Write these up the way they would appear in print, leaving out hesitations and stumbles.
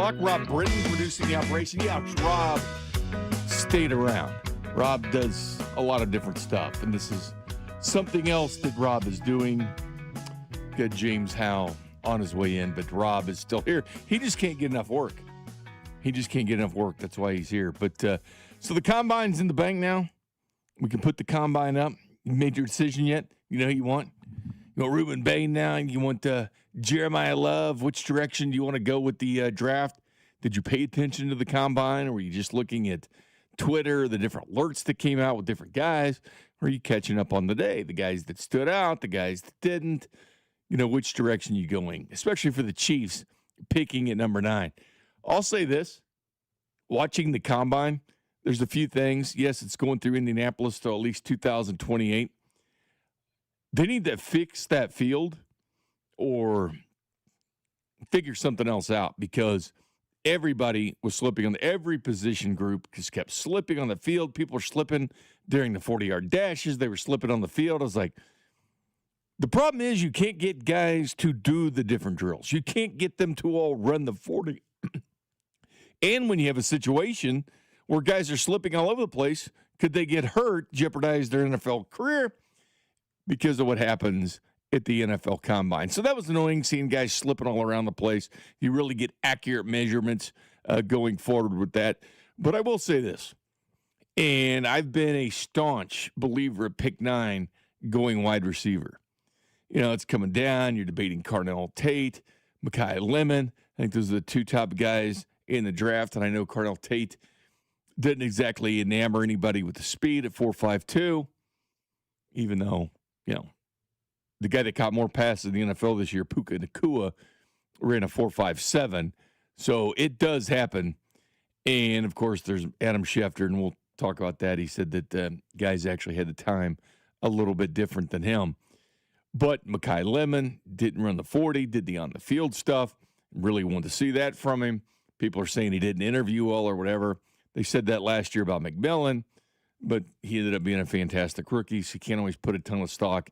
o'clock. Rob Britton producing the operation. Yeah, Rob stayed around. Rob does a lot of different stuff, and this is something else that Rob is doing. Got James Howe on his way in, but Rob is still here. He just can't get enough work. That's why he's here. But so the combine's in the bank now. We can put the combine up. You made your decision yet? You know who you want? You want Ruben Bain now? You want Jeremiah Love? Which direction do you want to go with the draft? Did you pay attention to the combine, or were you just looking at Twitter, the different alerts that came out with different guys? Or are you catching up on the day? The guys that stood out, the guys that didn't? You know, which direction you going, especially for the Chiefs picking at number 9. I'll say this. Watching the combine, there's a few things. Yes, it's going through Indianapolis till at least 2028. They need to fix that field or figure something else out, because everybody was slipping on every position group, just kept slipping on the field. People were slipping during the 40-yard dashes. They were slipping on the field. I was like, the problem is you can't get guys to do the different drills. You can't get them to all run the 40. And when you have a situation where guys are slipping all over the place, could they get hurt, jeopardize their NFL career because of what happens at the NFL Combine? So that was annoying, seeing guys slipping all around the place. You really get accurate measurements going forward with that. But I will say this, and I've been a staunch believer of pick 9 going wide receiver. You know, it's coming down. You're debating Carnell Tate, Mekhi Lemon. I think those are the two top guys in the draft. And I know Carnell Tate didn't exactly enamor anybody with the speed at 4.52, even though, you know, the guy that caught more passes in the NFL this year, Puka Nacua, ran a 4.57. So it does happen. And, of course, there's Adam Schefter, and we'll talk about that. He said that guys actually had the time a little bit different than him. But Mekhi Lemon didn't run the 40, did the on-the-field stuff. Really wanted to see that from him. People are saying he didn't interview well or whatever. They said that last year about McMillan, but he ended up being a fantastic rookie, so you can't always put a ton of stock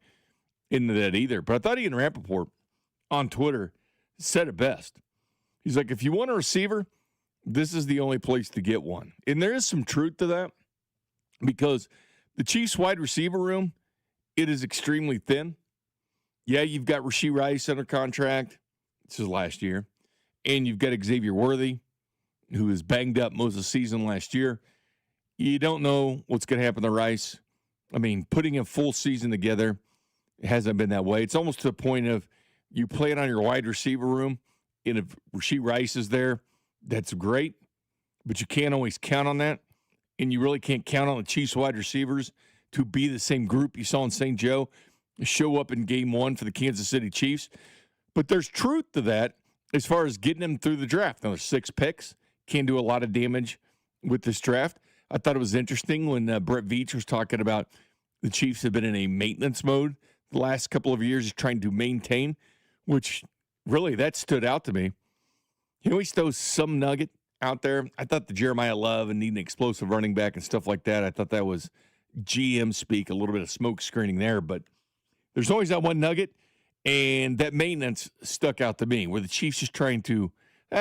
into that either. But I thought Ian Rappaport on Twitter said it best. He's like, if you want a receiver, this is the only place to get one. And there is some truth to that, because the Chiefs wide receiver room, it is extremely thin. Yeah, you've got Rashee Rice under contract. This is last year. And you've got Xavier Worthy, who was banged up most of the season last year. You don't know what's going to happen to Rice. I mean, putting a full season together, it hasn't been that way. It's almost to the point of you play it on your wide receiver room, and if Rashee Rice is there, that's great. But you can't always count on that. And you really can't count on the Chiefs wide receivers to be the same group you saw in St. Joe show up in game 1 for the Kansas City Chiefs. But there's truth to that as far as getting them through the draft. Now, there's 6 picks. Can do a lot of damage with this draft. I thought it was interesting when Brett Veach was talking about the Chiefs have been in a maintenance mode the last couple of years, trying to maintain, which really that stood out to me. He always throws some nugget out there. I thought the Jeremiah Love and needing an explosive running back and stuff like that, I thought that was GM speak, a little bit of smoke screening there. But there's always that one nugget, and that maintenance stuck out to me, where the Chiefs just trying to,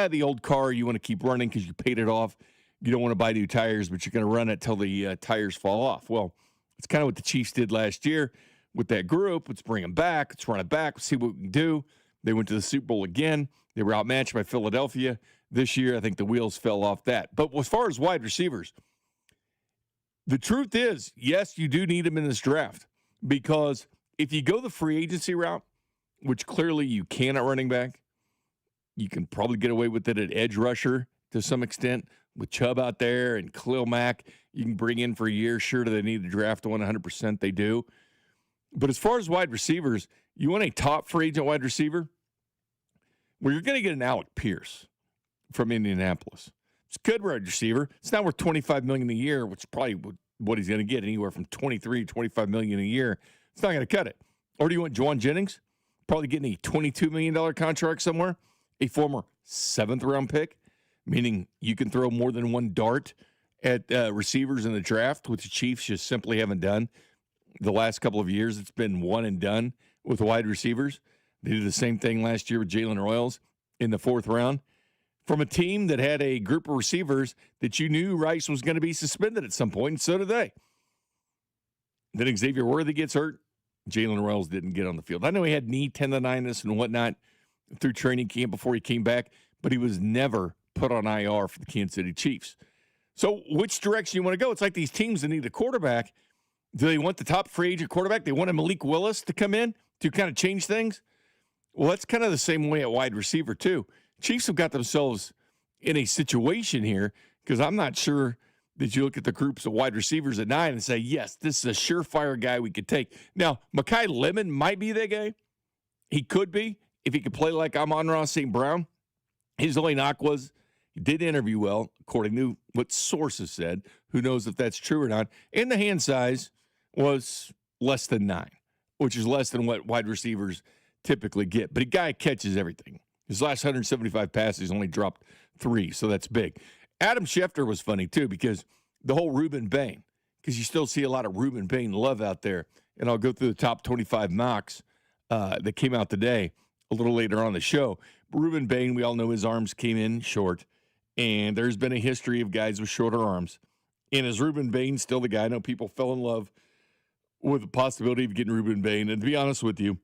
the old car you want to keep running because you paid it off. You don't want to buy new tires, but you're going to run it till the tires fall off. Well, it's kind of what the Chiefs did last year with that group. Let's bring them back. Let's run it back. Let's see what we can do. They went to the Super Bowl again. They were outmatched by Philadelphia. This year, I think the wheels fell off that. But as far as wide receivers, the truth is, yes, you do need them in this draft, because if you go the free agency route, which clearly you can at running back, you can probably get away with it at edge rusher to some extent with Chubb out there and Khalil Mack. You can bring in for a year. Sure, do they need to draft one? 100% they do. But as far as wide receivers, you want a top free agent wide receiver? Well, you're going to get an Alec Pierce from Indianapolis. It's a good wide receiver. It's not worth $25 million a year, which is probably what he's going to get, anywhere from $23 to $25 million a year. It's not going to cut it. Or do you want Juwan Jennings? Probably getting a $22 million contract somewhere. A former 7th-round pick, meaning you can throw more than one dart at receivers in the draft, which the Chiefs just simply haven't done. The last couple of years, it's been one and done with wide receivers. They did the same thing last year with Jalen Royals in the 4th round. from a team that had a group of receivers that you knew Rice was going to be suspended at some point, and so did they. Then Xavier Worthy gets hurt. Jalen Wells didn't get on the field. I know he had knee tendonitis and whatnot through training camp before he came back, but he was never put on IR for the Kansas City Chiefs. So which direction you want to go? It's like these teams that need a quarterback. Do they want the top free agent quarterback? They want a Malik Willis to come in to kind of change things? Well, that's kind of the same way at wide receiver, too. Chiefs have got themselves in a situation here because I'm not sure that you look at the groups of wide receivers at 9 and say, yes, this is a surefire guy we could take. Now, Mekhi Lemon might be that guy. He could be if he could play like Amon-Ra St. Brown. His only knock was he did interview well, according to what sources said. Who knows if that's true or not. And the hand size was less than 9, which is less than what wide receivers typically get. But a guy catches everything. His last 175 passes only dropped 3, so that's big. Adam Schefter was funny, too, because the whole Ruben Bain, because you still see a lot of Ruben Bain love out there. And I'll go through the top 25 mocks that came out today a little later on the show. But Ruben Bain, we all know his arms came in short, and there's been a history of guys with shorter arms. And is Ruben Bain still the guy? I know people fell in love with the possibility of getting Ruben Bain. And to be honest with you,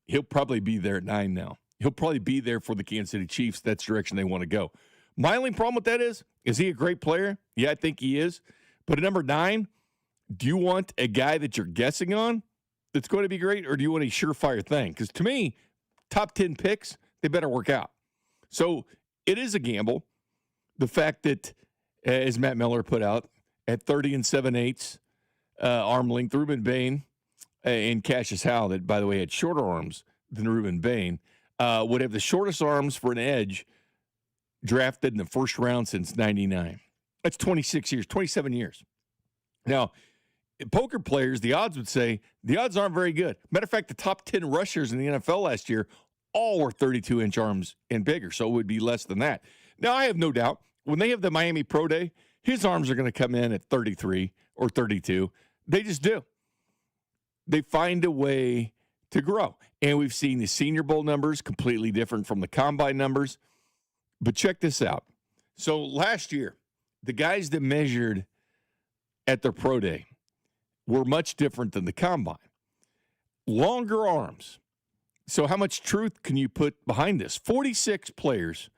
he'll probably be there at 9 now. He'll probably be there for the Kansas City Chiefs. That's the direction they want to go. My only problem with that is he a great player? Yeah, I think he is. But at number 9, do you want a guy that you're guessing on that's going to be great, or do you want a surefire thing? Because to me, top 10 picks, they better work out. So it is a gamble. The fact that, as Matt Miller put out, at 30 7/8 arm length, Ruben Bain and Cassius Howell, that, by the way, had shorter arms than Ruben Bain, would have the shortest arms for an edge drafted in the first round since 99. That's 26 years, 27 years. Now, poker players, the odds would say the odds aren't very good. Matter of fact, the top 10 rushers in the NFL last year all were 32-inch arms and bigger, so it would be less than that. Now, I have no doubt, when they have the Miami Pro Day, his arms are going to come in at 33 or 32. They just do. They find a way to grow. And we've seen the Senior Bowl numbers completely different from the Combine numbers. But check this out. So last year, the guys that measured at their Pro Day were much different than the Combine. Longer arms. So how much truth can you put behind this? 46 players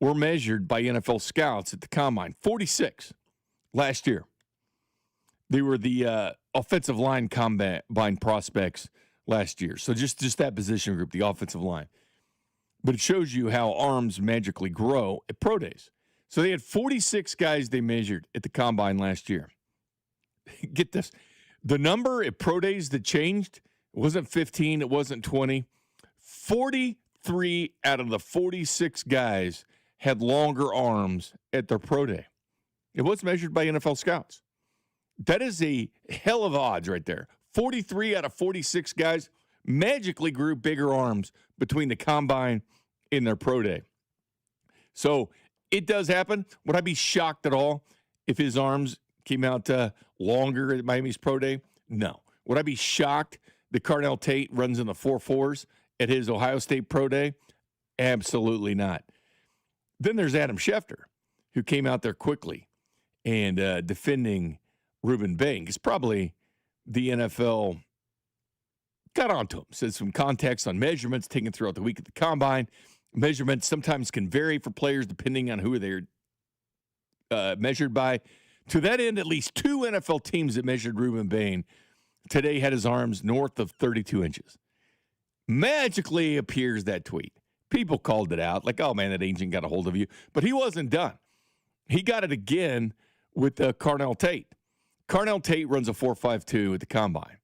were measured by NFL scouts at the Combine. 46 last year. They were the offensive line combine prospects last year. So just that position group, the offensive line. But it shows you how arms magically grow at pro days. So they had 46 guys they measured at the Combine last year. Get this. The number at pro days that changed, it wasn't 15, it wasn't 20. 43 out of the 46 guys had longer arms at their pro day. It was measured by NFL scouts. That is a hell of odds right there. 43 out of 46 guys magically grew bigger arms between the Combine and their pro day. So it does happen. Would I be shocked at all if his arms came out longer at Miami's pro day? No. Would I be shocked that Carnell Tate runs in the 4.4s at his Ohio State pro day? Absolutely not. Then there's Adam Schefter, who came out there quickly and defending Ruben Bain. Because probably the NFL got onto him. Said some context on measurements taken throughout the week at the Combine. Measurements sometimes can vary for players depending on who they're measured by. To that end, at least 2 NFL teams that measured Ruben Bain today had his arms north of 32 inches. Magically appears that tweet. People called it out, like, oh, man, that agent got a hold of you. But he wasn't done. He got it again with Carnell Tate. Carnell Tate runs a 4.52 at the Combine.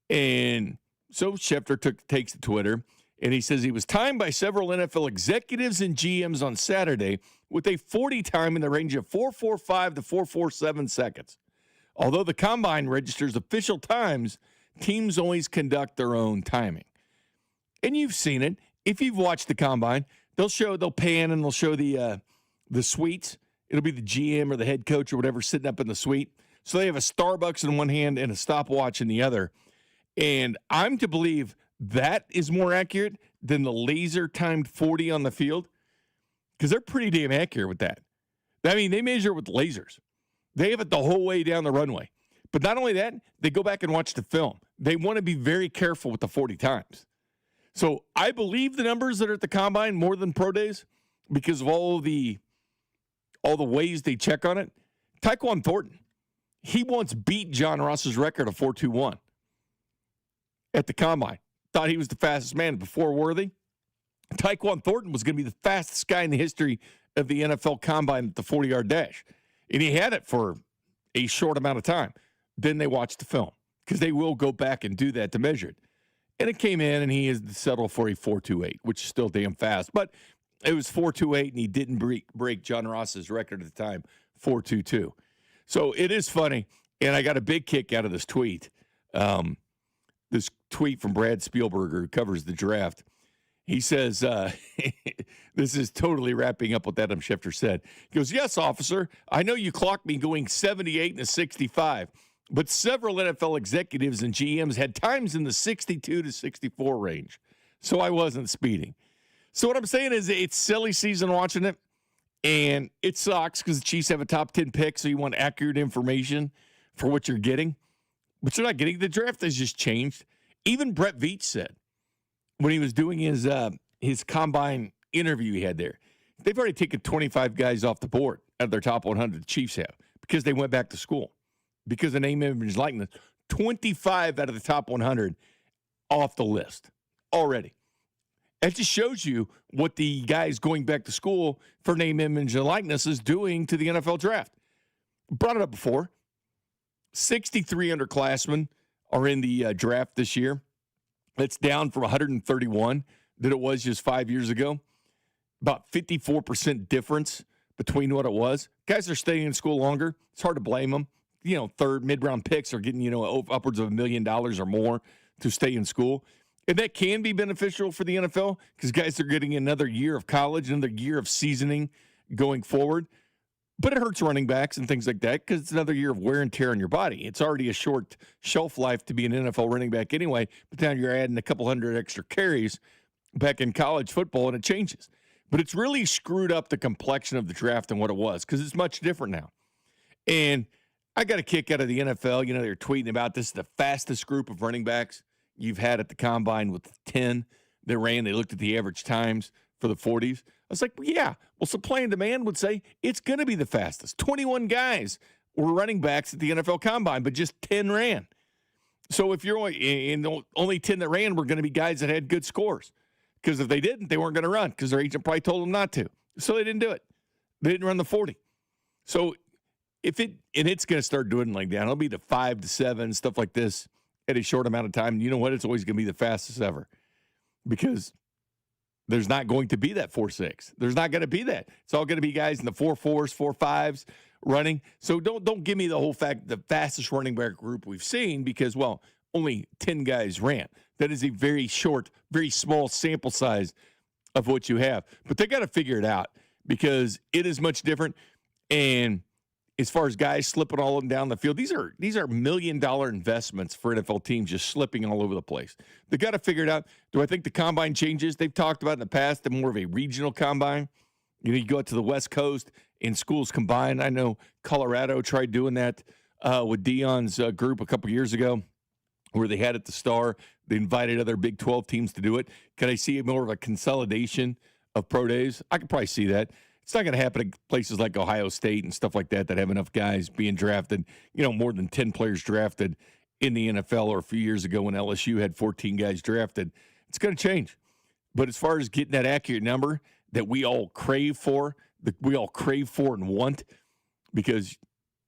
And so Schefter takes to Twitter, and he says he was timed by several NFL executives and GMs on Saturday with a 40 time in the range of 4.45 to 4.47 seconds. Although the Combine registers official times, teams always conduct their own timing. And you've seen it. If you've watched the Combine, they'll pan and they'll show the suites. It'll be the GM or the head coach or whatever sitting up in the suite. So they have a Starbucks in one hand and a stopwatch in the other. And I'm to believe that is more accurate than the laser timed 40 on the field. because they're pretty damn accurate with that. I mean, they measure with lasers. They have it the whole way down the runway. But not only that, they go back and watch the film. They want to be very careful with the 40 times. So I believe the numbers that are at the combine more than pro days because of all the ways they check on it. Tyquan Thornton, he once beat John Ross's record of 4.21 at the combine. Thought he was the fastest man before Worthy. Tyquan Thornton was going to be the fastest guy in the history of the NFL combine at the 40-yard dash. And he had it for a short amount of time. Then they watched the film because they will go back and do that to measure it. And it came in, and he is settled for a 4.28, which is still damn fast. But it was 4.28, and he didn't break John Ross's record at the time, 4.22. So it is funny, and I got a big kick out of this tweet. This tweet from Brad Spielberger, who covers the draft. He says, this is totally wrapping up what Adam Schefter said. He goes, yes, officer, I know you clocked me going 78 and a 65, but several NFL executives and GMs had times in the 62 to 64 range, so I wasn't speeding. So what I'm saying is it's silly season watching it, and it sucks because the Chiefs have a top 10 pick, so you want accurate information for what you're getting, but you're not getting. The draft has just changed. Even Brett Veach said, when he was doing his combine interview he had there, they've already taken 25 guys off the board out of their top 100, the Chiefs have, because they went back to school. Because of name, image, likeness, 25 out of the top 100 off the list already. That just shows you what the guys going back to school for name, image, and likeness is doing to the NFL draft. Brought it up before. 63 underclassmen are in the draft this year. That's down from 131 that it was just 5 years ago. About 54% difference between what it was. Guys are staying in school longer. It's hard to blame them. You know, third, mid-round picks are getting, upwards of $1 million or more to stay in school. And that can be beneficial for the NFL because guys are getting another year of college, another year of seasoning going forward. But it hurts running backs and things like that because it's another year of wear and tear on your body. It's already a short shelf life to be an NFL running back anyway, but now you're adding a couple hundred extra carries back in college football, and it changes. But it's really screwed up the complexion of the draft and what it was because it's much different now. And I got a kick out of the NFL. They're tweeting about this is the fastest group of running backs you've had at the combine with 10 that ran. They looked at the average times for the 40s. I was like, well, yeah. Well, supply and demand would say it's going to be the fastest. 21 guys were running backs at the NFL combine, but just 10 ran. So if you're only 10 that ran were going to be guys that had good scores. Because if they didn't, they weren't going to run because their agent probably told them not to. So they didn't do it. They didn't run the 40. So it's going to start doing like that. It'll be the 5 to 7, stuff like this at a short amount of time. You know what? It's always going to be the fastest ever because there's not going to be that 4.6. There's not going to be that. It's all going to be guys in the 4.4s, 4.5s running. So don't give me the whole fact the fastest running back group we've seen because, well, only 10 guys ran. That is a very short, very small sample size of what you have. But they got to figure it out because it is much different. And as far as guys slipping all of them down the field, these are $1 million investments for NFL teams just slipping all over the place. They got to figure it out. Do I think the combine changes? They've talked about in the past the more of a regional combine. You go out to the West Coast and schools combine. I know Colorado tried doing that with Dion's group a couple years ago where they had at the Star. They invited other Big 12 teams to do it. Could I see more of a consolidation of pro days? I could probably see that. It's not going to happen in places like Ohio State and stuff like that have enough guys being drafted, more than 10 players drafted in the NFL, or a few years ago when LSU had 14 guys drafted. It's going to change. But as far as getting that accurate number that we all crave for, and want, because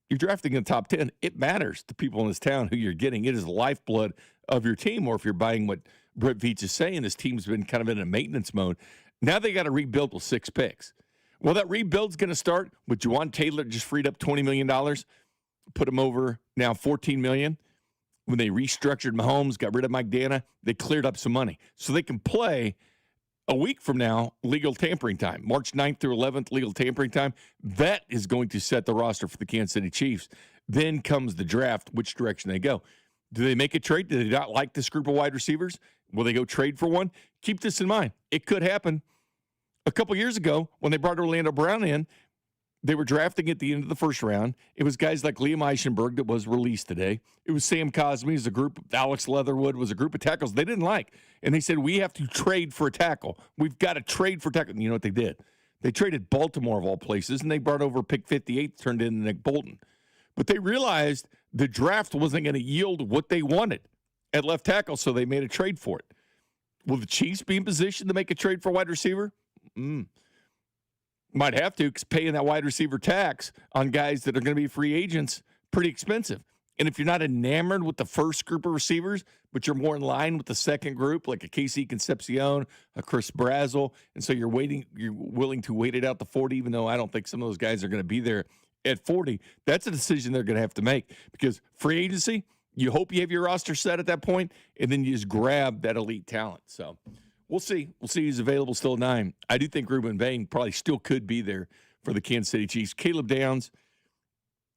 you're drafting in the top 10, it matters to people in this town who you're getting. It is the lifeblood of your team, or if you're buying what Brett Veach is saying, this team's been kind of in a maintenance mode. Now they got to rebuild with 6 picks. Well, that rebuild's going to start with Juwan Taylor just freed up $20 million, put him over now $14 million. When they restructured Mahomes, got rid of Mike Dana, they cleared up some money. So they can play a week from now, legal tampering time, March 9th through 11th, legal tampering time. That is going to set the roster for the Kansas City Chiefs. Then comes the draft, which direction they go. Do they make a trade? Do they not like this group of wide receivers? Will they go trade for one? Keep this in mind. It could happen. A couple years ago, when they brought Orlando Brown in, they were drafting at the end of the first round. It was guys like Liam Eichenberg that was released today. It was Sam Cosmi as a group. Alex Leatherwood was a group of tackles they didn't like. And they said, we have to trade for a tackle. We've got to trade for a tackle. And you know what they did? They traded Baltimore, of all places, and they brought over pick 58, turned in Nick Bolton. But they realized the draft wasn't going to yield what they wanted at left tackle, so they made a trade for it. Will the Chiefs be in position to make a trade for a wide receiver? Might have to, because paying that wide receiver tax on guys that are going to be free agents, pretty expensive. And if you're not enamored with the first group of receivers, but you're more in line with the second group, like a Casey Concepcion, a Chris Brazzell, and so you're willing to wait it out to 40, even though I don't think some of those guys are going to be there at 40, that's a decision they're going to have to make. Because free agency, you hope you have your roster set at that point, and then you just grab that elite talent. So we'll see. We'll see who's available still at 9. I do think Ruben Bain probably still could be there for the Kansas City Chiefs. Caleb Downs,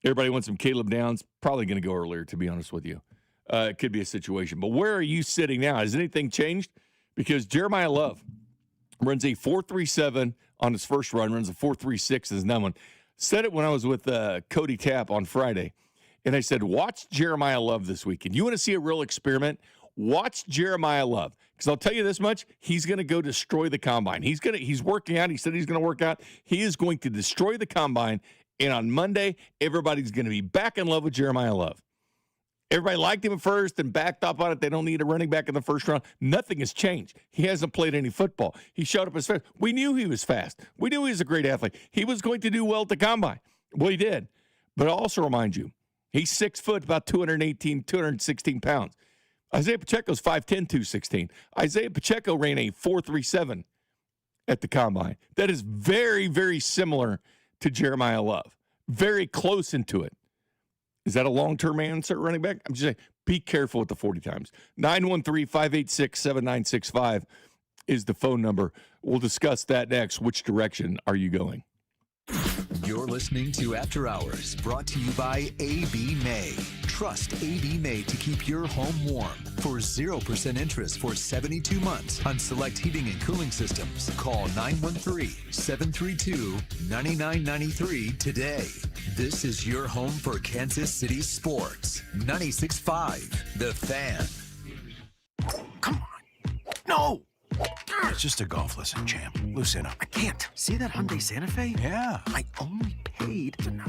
everybody wants some Caleb Downs. Probably going to go earlier, to be honest with you. It could be a situation. But where are you sitting now? Has anything changed? Because Jeremiah Love runs a 4.37 on his first run, runs a 4.36 as another one. Said it when I was with Cody Tapp on Friday. And I said, watch Jeremiah Love this weekend. You want to see a real experiment? Watch Jeremiah Love. Because I'll tell you this much, he's going to go destroy the combine. He's working out. He said he's going to work out. He is going to destroy the combine. And on Monday, everybody's going to be back in love with Jeremiah Love. Everybody liked him at first and backed up on it. They don't need a running back in the first round. Nothing has changed. He hasn't played any football. He showed up as fast. We knew he was fast. We knew he was a great athlete. He was going to do well at the combine. Well, he did. But I'll also remind you, he's 6 foot, about 218, 216 pounds. Isaiah Pacheco's 5'10", 216. Isaiah Pacheco ran a 4.37 at the combine. That is very, very similar to Jeremiah Love. Very close into it. Is that a long-term answer, running back? I'm just saying, be careful with the 40 times. 913-586-7965 is the phone number. We'll discuss that next. Which direction are you going? You're listening to After Hours, brought to you by A.B. May. Trust A.B. May to keep your home warm. For 0% interest for 72 months on select heating and cooling systems, call 913-732-9993 today. This is your home for Kansas City sports. 96.5, The Fan. Come on. No! It's just a golf lesson, champ. Loosen up. I can't. See that Hyundai Santa Fe? Yeah. I only paid for now.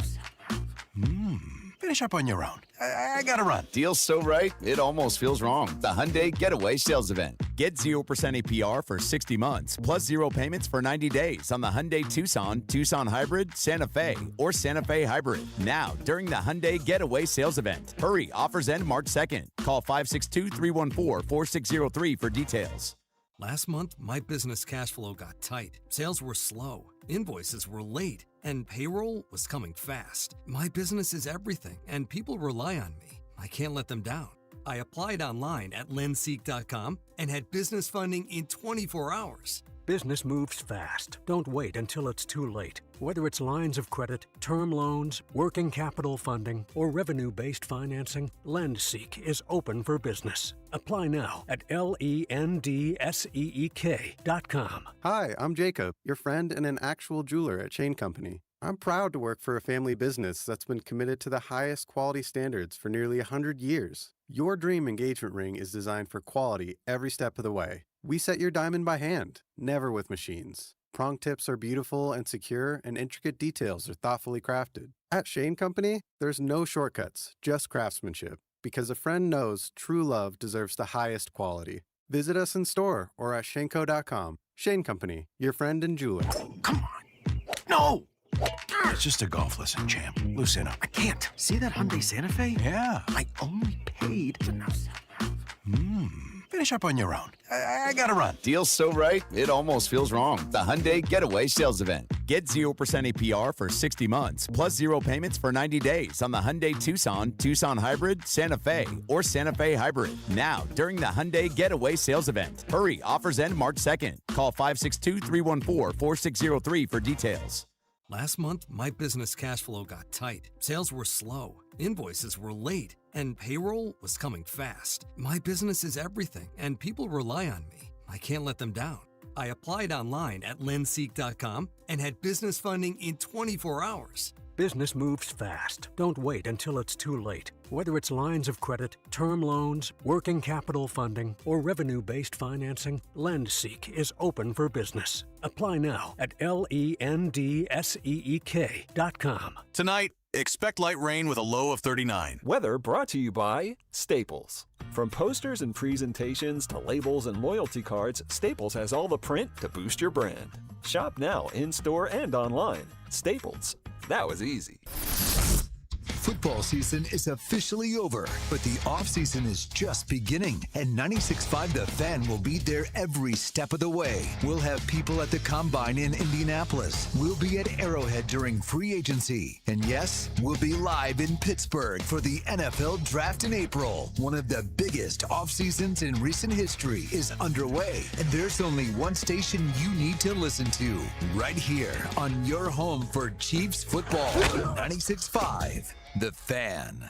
Finish up on your own. I gotta run. Deal's so right, it almost feels wrong. The Hyundai Getaway Sales Event. Get 0% APR for 60 months, plus 0 payments for 90 days on the Hyundai Tucson, Tucson Hybrid, Santa Fe, or Santa Fe Hybrid. Now, during the Hyundai Getaway Sales Event. Hurry, offers end March 2nd. Call 562-314-4603 for details. Last month, my business cash flow got tight. Sales were slow, invoices were late, and payroll was coming fast. My business is everything, and people rely on me. I can't let them down. I applied online at lenseek.com and had business funding in 24 hours. Business moves fast. Don't wait until it's too late. Whether it's lines of credit, term loans, working capital funding, or revenue-based financing, LendSeek is open for business. Apply now at LENDSEEK.com. Hi, I'm Jacob, your friend and an actual jeweler at Shane Company. I'm proud to work for a family business that's been committed to the highest quality standards for nearly 100 years. Your dream engagement ring is designed for quality every step of the way. We set your diamond by hand, never with machines. Prong tips are beautiful and secure, and intricate details are thoughtfully crafted. At Shane Company, there's no shortcuts, just craftsmanship. Because a friend knows true love deserves the highest quality. Visit us in store or at shaneco.com. Shane Company, your friend and jeweler. Come on. No! It's just a golf lesson, champ. Loosen up. I can't. See that Hyundai Santa Fe? Yeah. I only paid for now. Finish up on your own. I gotta run. Deal's so right, it almost feels wrong. The Hyundai Getaway Sales Event. Get 0% APR for 60 months, plus 0 payments for 90 days on the Hyundai Tucson, Tucson Hybrid, Santa Fe, or Santa Fe Hybrid. Now, during the Hyundai Getaway Sales Event. Hurry, offers end March 2nd. Call 562-314-4603 for details. Last month, my business cash flow got tight. Sales were slow, invoices were late, and payroll was coming fast. My business is everything, and people rely on me. I can't let them down. I applied online at lendseek.com and had business funding in 24 hours. Business moves fast. Don't wait until it's too late. Whether it's lines of credit, term loans, working capital funding, or revenue-based financing, LendSeek is open for business. Apply now at lendseek.com. Tonight, expect light rain with a low of 39. Weather brought to you by Staples. From posters and presentations to labels and loyalty cards, Staples has all the print to boost your brand. Shop now in-store and online. Staples. That was easy. Football season is officially over, but the offseason is just beginning, and 96.5 The Fan will be there every step of the way. We'll have people at the Combine in Indianapolis. We'll be at Arrowhead during free agency. And yes, we'll be live in Pittsburgh for the NFL Draft in April. One of the biggest off-seasons in recent history is underway, and there's only one station you need to listen to, right here on your home for Chiefs football. 96.5 The Fan.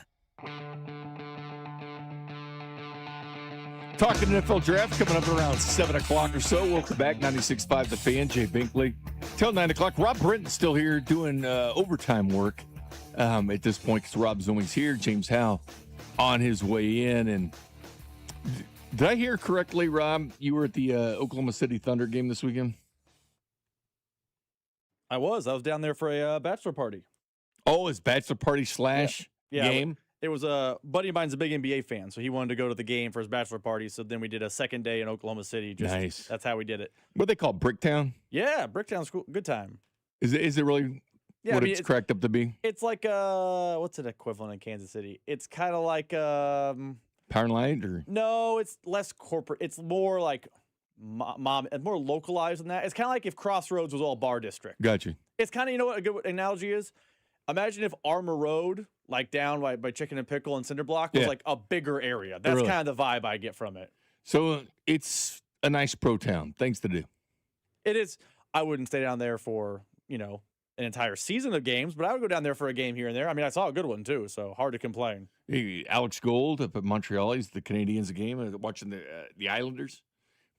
Talking NFL draft coming up around 7 o'clock or so. Welcome back, 96.5 The Fan, Jay Binkley. Till 9 o'clock. Rob Britton's still here doing overtime work at this point because Rob Zooming's here. James Howe on his way in. And did I hear correctly, Rob, you were at the Oklahoma City Thunder game this weekend? I was down there for a bachelor party. Oh, it's bachelor party slash game? It was a buddy of mine's a big NBA fan, so he wanted to go to the game for his bachelor party. So then we did a second day in Oklahoma City. Nice. That's how we did it. What they call Bricktown? Yeah, Bricktown's cool. Good time. Is it really what it's cracked up to be? It's like what's an equivalent in Kansas City? It's kind of like Power and Light or no, it's less corporate. It's more like mom, it's more localized than that. It's kind of like if Crossroads was all bar district. Gotcha. It's kind of, you know what a good analogy is? Imagine if Armour Road, like down by Chicken and Pickle and Cinder Block, was like a bigger area. That's really kind of the vibe I get from it. So it's a nice pro town. Things to do. It is. I wouldn't stay down there for, an entire season of games, but I would go down there for a game here and there. I mean, I saw a good one too, so hard to complain. Hey, Alex Gold up at Montreal. He's the Canadiens game, watching the Islanders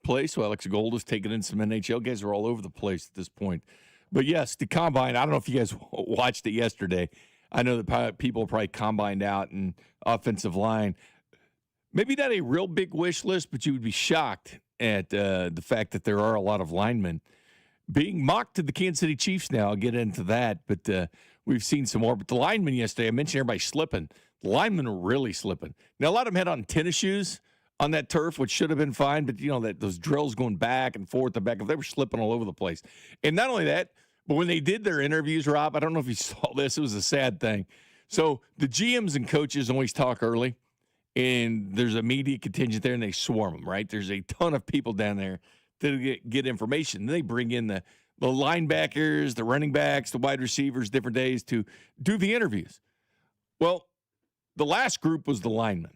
play. So Alex Gold is taking in some NHL guys. Are all over the place at this point. But yes, the Combine, I don't know if you guys watched it yesterday. I know that people probably combined out in offensive line. Maybe not a real big wish list, but you would be shocked at the fact that there are a lot of linemen being mocked to the Kansas City Chiefs now. I'll get into that, but we've seen some more. But the linemen yesterday, I mentioned everybody slipping. The linemen are really slipping. Now, a lot of them had on tennis shoes on that turf, which should have been fine, but, those drills going back and forth and back, they were slipping all over the place. And not only that, but when they did their interviews, Rob, I don't know if you saw this. It was a sad thing. So the GMs and coaches always talk early, and there's a media contingent there, and they swarm them, right? There's a ton of people down there to get information. They bring in the linebackers, the running backs, the wide receivers, different days to do the interviews. Well, the last group was the linemen.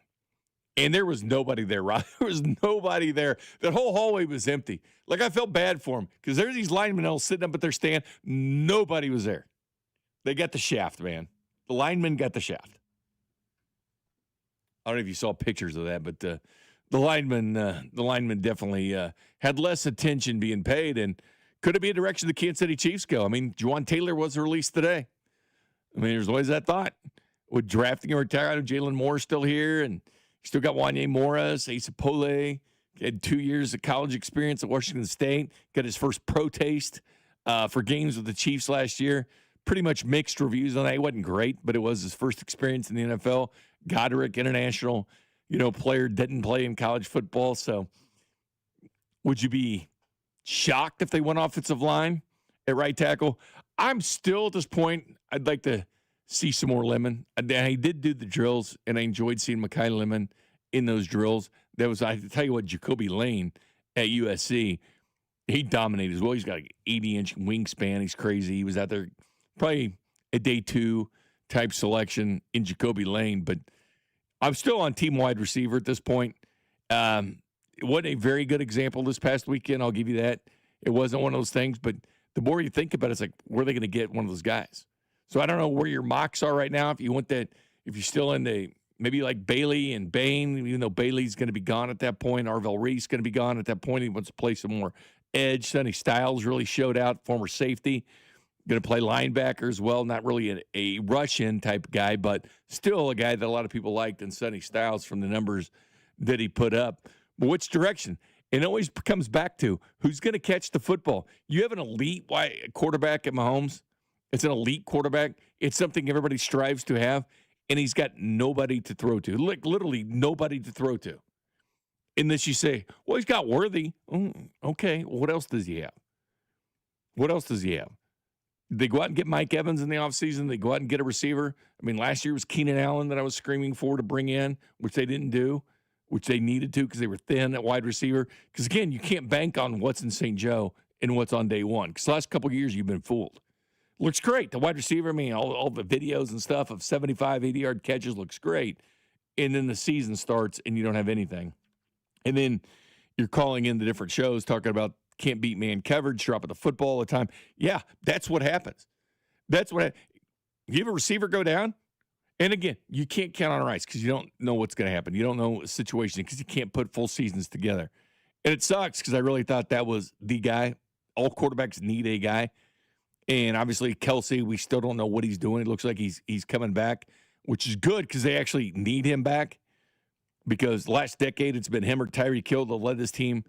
And there was nobody there, Rob. There was nobody there. That whole hallway was empty. Like, I felt bad for them because there's these linemen all sitting up at their stand. Nobody was there. They got the shaft, man. The linemen got the shaft. I don't know if you saw pictures of that, but the linemen definitely had less attention being paid, and could it be a direction the Kansas City Chiefs go? I mean, Juwan Taylor was released today. I mean, there's always that thought. With drafting and retiring, I know Jalen Moore's still here, and still got Wanye Morris, Asa Pole, had 2 years of college experience at Washington State, got his first pro taste for games with the Chiefs last year. Pretty much mixed reviews on that. It wasn't great, but it was his first experience in the NFL. Goderic, international, player, didn't play in college football. So would you be shocked if they went offensive line at right tackle? I'm still at this point, I'd like to see some more Lemon. I did do the drills, and I enjoyed seeing Mekhi Lemon in those drills. I tell you what, Jacoby Lane at USC, he dominated as well. He's got an 80-inch wingspan. He's crazy. He was out there probably a day 2 type selection in Jacoby Lane, but I'm still on team wide receiver at this point. It wasn't a very good example this past weekend. I'll give you that. It wasn't one of those things, but the more you think about it, it's like, where are they going to get one of those guys? So I don't know where your mocks are right now. If you want that, if you're still in the maybe like Bailey and Bain, even though Bailey's going to be gone at that point, Arvell Reese going to be gone at that point. He wants to play some more edge. Sonny Styles really showed out, former safety. Going to play linebacker as well. Not really a rush-in type guy, but still a guy that a lot of people liked in Sonny Styles from the numbers that he put up. But which direction? It always comes back to who's going to catch the football. You have an elite quarterback at Mahomes. It's an elite quarterback. It's something everybody strives to have, and he's got nobody to throw to. Like literally nobody to throw to. Unless you say, well, he's got Worthy. Okay, well, what else does he have? What else does he have? They go out and get Mike Evans in the offseason. They go out and get a receiver. I mean, last year was Keenan Allen that I was screaming for to bring in, which they didn't do, which they needed to because they were thin at wide receiver. Because, again, you can't bank on what's in St. Joe and what's on day one. Because the last couple of years you've been fooled. Looks great. The wide receiver, I mean, all the videos and stuff of 75, 80-yard catches looks great. And then the season starts and you don't have anything. And then you're calling in the different shows talking about can't beat man coverage, dropping the football all the time. Yeah, that's what happens. You have a receiver go down, and again, you can't count on Rice because you don't know what's going to happen. You don't know a situation because you can't put full seasons together. And it sucks because I really thought that was the guy. All quarterbacks need a guy. And obviously, Kelsey, we still don't know what he's doing. It looks like he's coming back, which is good because they actually need him back. Because last decade, it's been him or Tyreek Hill that led this team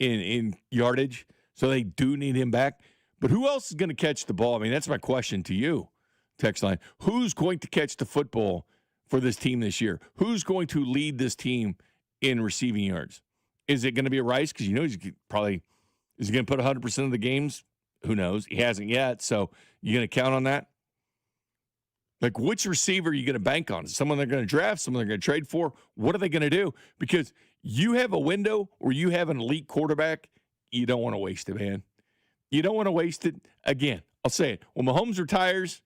in yardage. So they do need him back. But who else is going to catch the ball? I mean, that's my question to you, text line. Who's going to catch the football for this team this year? Who's going to lead this team in receiving yards? Is it going to be a Rice? Because you know he's probably – is he going to put 100% of the games? Who knows? He hasn't yet. So you going to count on that? Like, which receiver are you going to bank on? Is it someone they're going to draft, someone they're going to trade for? What are they going to do? Because you have a window where you have an elite quarterback. You don't want to waste it, man. You don't want to waste it. Again, I'll say it. When Mahomes retires,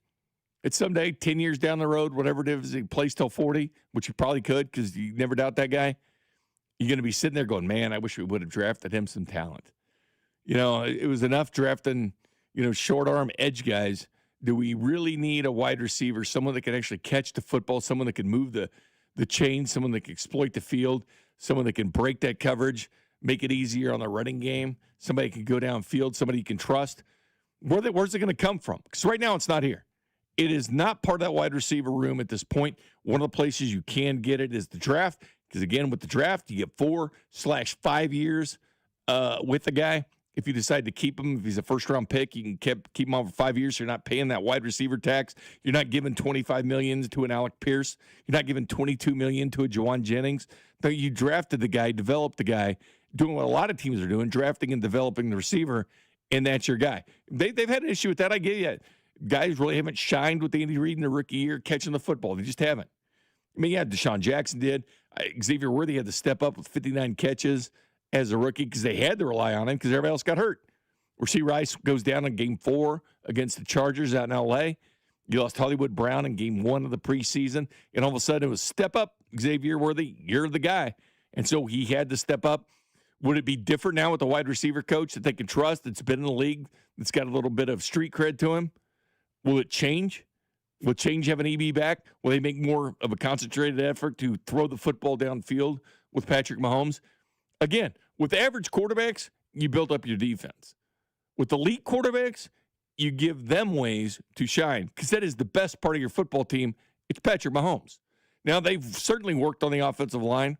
it's someday, 10 years down the road, whatever it is, he plays till 40, which you probably could because you never doubt that guy. You're going to be sitting there going, man, I wish we would have drafted him some talent. You know, it was enough drafting, short arm edge guys. Do we really need a wide receiver, someone that can actually catch the football, someone that can move the chain, someone that can exploit the field, someone that can break that coverage, make it easier on the running game, somebody can go downfield, somebody you can trust? Where's it going to come from? Because right now it's not here. It is not part of that wide receiver room at this point. One of the places you can get it is the draft. Because, again, with the draft, you get 4/5 years with the guy. If you decide to keep him, if he's a first-round pick, you can keep him on for 5 years. You're not paying that wide receiver tax. You're not giving $25 million to an Alec Pierce. You're not giving $22 million to a Jawan Jennings. No, you drafted the guy, developed the guy, doing what a lot of teams are doing, drafting and developing the receiver, and that's your guy. They've had an issue with that. I get you. Guys really haven't shined with Andy Reid in the rookie year catching the football. They just haven't. I mean, yeah, Deshaun Jackson did. Xavier Worthy had to step up with 59 catches as a rookie because they had to rely on him because everybody else got hurt. Rasheed Rice goes down in game 4 against the Chargers out in L.A. You lost Hollywood Brown in game 1 of the preseason, and all of a sudden it was step up, Xavier Worthy, you're the guy. And so he had to step up. Would it be different now with the wide receiver coach that they can trust that's been in the league, that's got a little bit of street cred to him? Will it change? Will change have an EB back? Will they make more of a concentrated effort to throw the football downfield with Patrick Mahomes? Again, with average quarterbacks, you build up your defense. With elite quarterbacks, you give them ways to shine because that is the best part of your football team. It's Patrick Mahomes. Now, they've certainly worked on the offensive line.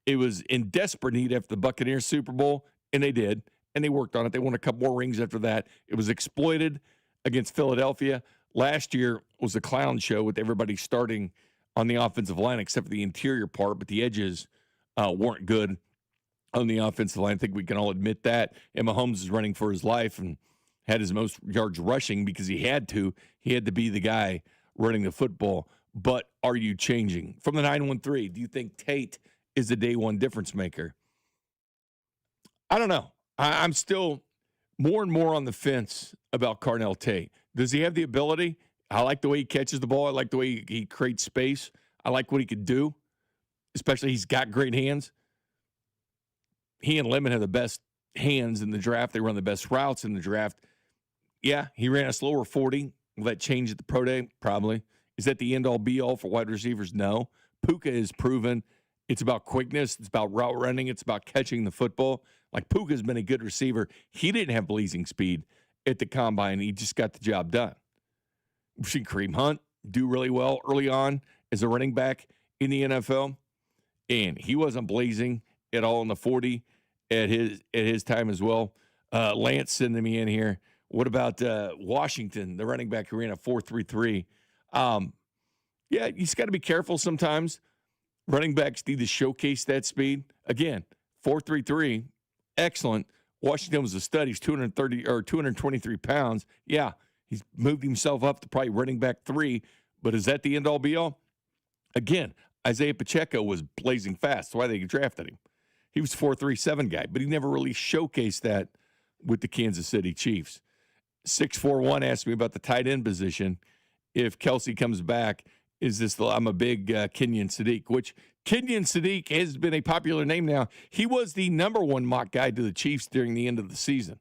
It was in desperate need after the Buccaneers Super Bowl, and they did, and they worked on it. They won a couple more rings after that. It was exploited against Philadelphia. Last year was a clown show with everybody starting on the offensive line except for the interior part, but the edges weren't good on the offensive line. I think we can all admit that. And Mahomes is running for his life and had his most yards rushing because he had to. He had to be the guy running the football. But are you changing? From the 913, do you think Tate is the day one difference maker? I don't know. I'm still more and more on the fence about Carnell Tate. Does he have the ability? I like the way he catches the ball. I like the way he creates space. I like what he could do, especially he's got great hands. He and Lemon have the best hands in the draft. They run the best routes in the draft. Yeah, he ran a slower 40. Will that change at the pro day? Probably. Is that the end-all, be-all for wide receivers? No. Puka is proven It's about quickness. It's about route running. It's about catching the football. Like Puka's been a good receiver. He didn't have blazing speed at the combine. He just got the job done. We've seen Kareem Hunt do really well early on as a running back in the NFL, and he wasn't blazing at all in the 40 at his time as well. Lance sending me in here. What about Washington, the running back who ran a 4.33? Yeah, you just got to be careful sometimes. Running backs need to showcase that speed. Again, 4.33, excellent. Washington was a stud. He's 223 pounds. Yeah, he's moved himself up to probably running back 3, but is that the end-all be-all? Again, Isaiah Pacheco was blazing fast. That's why they drafted him. He was a 4.37 guy, but he never really showcased that with the Kansas City Chiefs. 641 asked me about the tight end position. If Kelsey comes back, I'm a big Kenyon Sadiq, which Kenyon Sadiq has been a popular name now. He was the number 1 mock guy to the Chiefs during the end of the season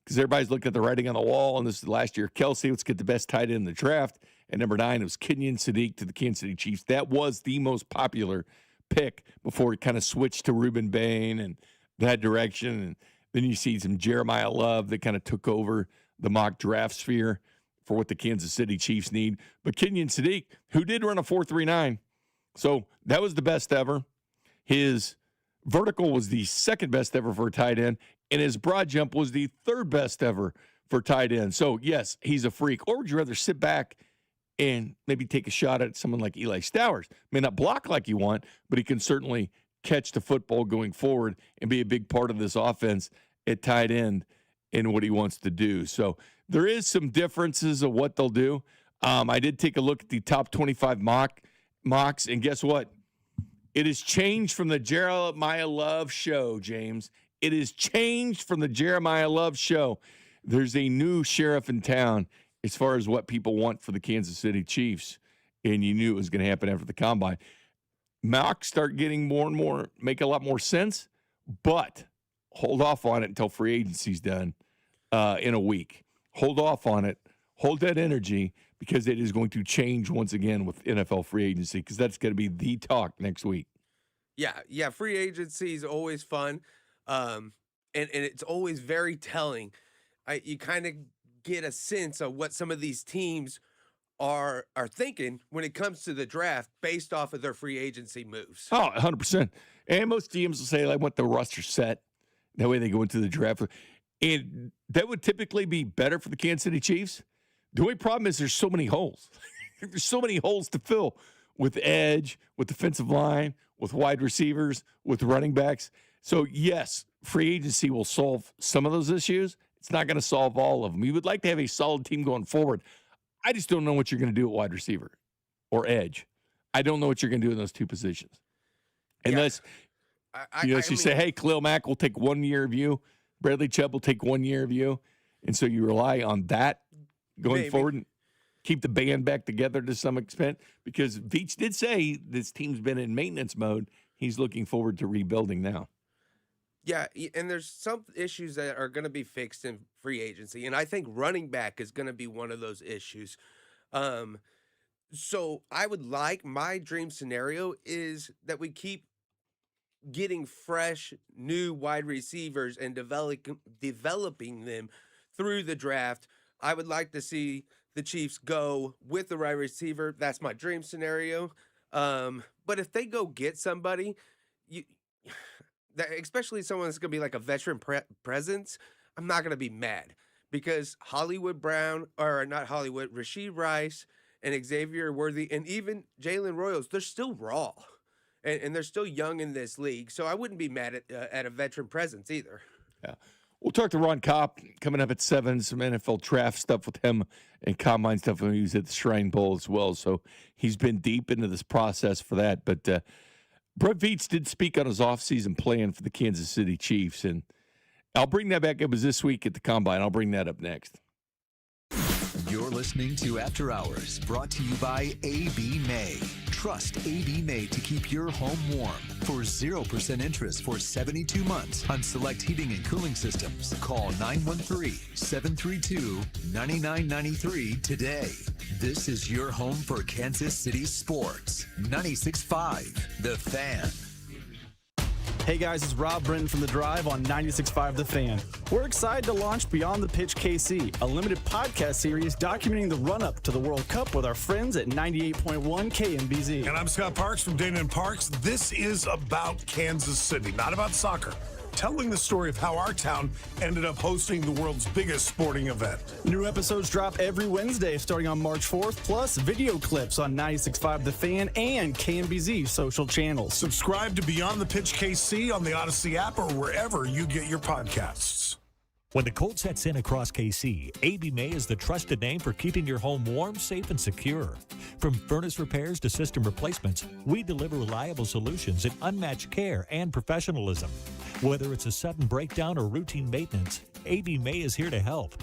because everybody's looking at the writing on the wall, and this is last year. Kelsey, let's get the best tight end in the draft. At number 9, it was Kenyon Sadiq to the Kansas City Chiefs. That was the most popular pick before it kind of switched to Reuben Bain and that direction. And then you see some Jeremiah Love that kind of took over the mock draft sphere for what the Kansas City Chiefs need. But Kenyon Sadiq, who did run a 4.39, so that was the best ever. His vertical was the second best ever for a tight end, and his broad jump was the third best ever for tight end. So, yes, he's a freak. Or would you rather sit back and maybe take a shot at someone like Eli Stowers? May not block like you want, but he can certainly catch the football going forward and be a big part of this offense at tight end in what he wants to do. So there is some differences of what they'll do. I did take a look at the top 25 mocks, and guess what? It has changed from the Jeremiah Love show, James. It has changed from the Jeremiah Love show. There's a new sheriff in town as far as what people want for the Kansas City Chiefs, and you knew it was going to happen after the combine. Mocks start getting more and more, make a lot more sense, but hold off on it until free agency's done in a week. Hold off on it. Hold that energy because it is going to change once again with NFL free agency because that's going to be the talk next week. Yeah, free agency is always fun, and it's always very telling. You kind of get a sense of what some of these teams are thinking when it comes to the draft based off of their free agency moves. Oh, 100%. And most teams will say, I want the roster set. That way they go into the draft. And that would typically be better for the Kansas City Chiefs. The only problem is there's so many holes. There's so many holes to fill with edge, with defensive line, with wide receivers, with running backs. So, yes, free agency will solve some of those issues. It's not going to solve all of them. You would like to have a solid team going forward. I just don't know what you're going to do at wide receiver or edge. I don't know what you're going to do in those two positions. Unless you say, hey, Khalil Mack will take 1 year of you. Bradley Chubb will take 1 year of you. And so you rely on that going forward and keep the band back together to some extent. Because Veach did say this team's been in maintenance mode. He's looking forward to rebuilding now. Yeah, and there's some issues that are going to be fixed in free agency, and I think running back is going to be one of those issues. So I would like, my dream scenario is that we keep getting fresh, new wide receivers and developing them through the draft. I would like to see the Chiefs go with the wide receiver. That's my dream scenario. But if they go get somebody, especially someone that's going to be like a veteran presence, I'm not going to be mad because Rashid Rice and Xavier Worthy and even Jalen Royals, they're still raw and they're still young in this league. So I wouldn't be mad at a veteran presence either. Yeah. We'll talk to Ron Kopp coming up at 7, some NFL draft stuff with him and combine stuff when he was at the Shrine Bowl as well. So he's been deep into this process for that. But Brett Veach did speak on his offseason plan for the Kansas City Chiefs, and I'll bring that back. It was this week at the Combine. I'll bring that up next. You're listening to After Hours, brought to you by AB May. Trust AB May to keep your home warm. For 0% interest for 72 months on select heating and cooling systems, call 913-732-9993 today. This is your home for Kansas City sports. 96.5 The Fan. Hey guys, it's Rob Britton from The Drive on 96.5 The Fan. We're excited to launch Beyond the Pitch KC, a limited podcast series documenting the run-up to the World Cup with our friends at 98.1 KMBZ. And I'm Scott Parks from Dana and Parks. This is about Kansas City, not about soccer. Telling the story of how our town ended up hosting the world's biggest sporting event. New episodes drop every Wednesday starting on March 4th, plus video clips on 96.5 The Fan and KMBZ social channels. Subscribe to Beyond the Pitch KC on the Odyssey app or wherever you get your podcasts. When the cold sets in across KC, AB May is the trusted name for keeping your home warm, safe, and secure. From furnace repairs to system replacements, we deliver reliable solutions and unmatched care and professionalism. Whether it's a sudden breakdown or routine maintenance, AB May is here to help.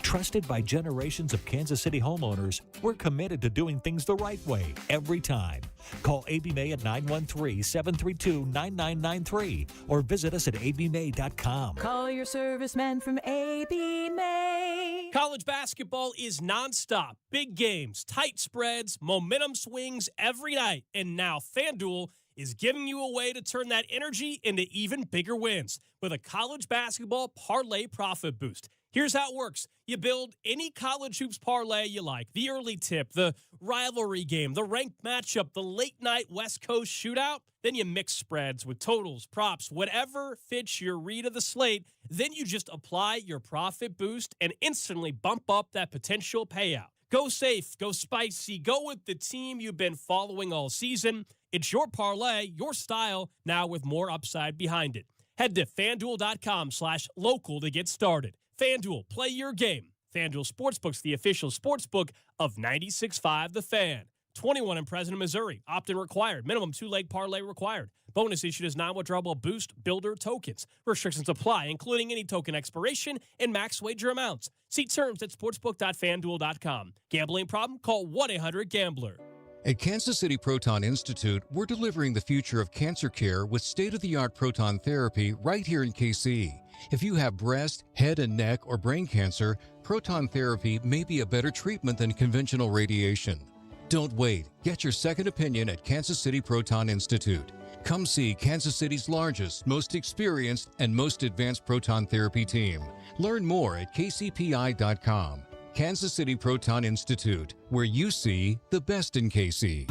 Trusted by generations of Kansas City homeowners, we're committed to doing things the right way every time. Call AB May at 913-732-9993 or visit us at abmay.com. Call your serviceman from AB May. College basketball is nonstop. Big games, tight spreads, momentum swings every night. And now FanDuel is giving you a way to turn that energy into even bigger wins with a college basketball parlay profit boost. Here's how it works. You build any college hoops parlay you like. The early tip, the rivalry game, the ranked matchup, the late night West Coast shootout. Then you mix spreads with totals, props, whatever fits your read of the slate. Then you just apply your profit boost and instantly bump up that potential payout. Go safe, go spicy, go with the team you've been following all season. It's your parlay, your style, now with more upside behind it. Head to FanDuel.com/local to get started. FanDuel, play your game. FanDuel Sportsbook's the official sportsbook of 96.5 The Fan. 21 and present in Missouri. Opt-in required. Minimum 2-leg parlay required. Bonus issued as non-withdrawable Boost Builder tokens. Restrictions apply, including any token expiration and max wager amounts. See terms at sportsbook.fanduel.com. Gambling problem? Call 1-800-GAMBLER. At Kansas City Proton Institute, we're delivering the future of cancer care with state-of-the-art proton therapy right here in KC. If you have breast, head and neck, or brain cancer, proton therapy may be a better treatment than conventional radiation. Don't wait. Get your second opinion at Kansas City Proton Institute. Come see Kansas City's largest, most experienced, and most advanced proton therapy team. Learn more at kcpi.com. Kansas City Proton Institute, where you see the best in KC.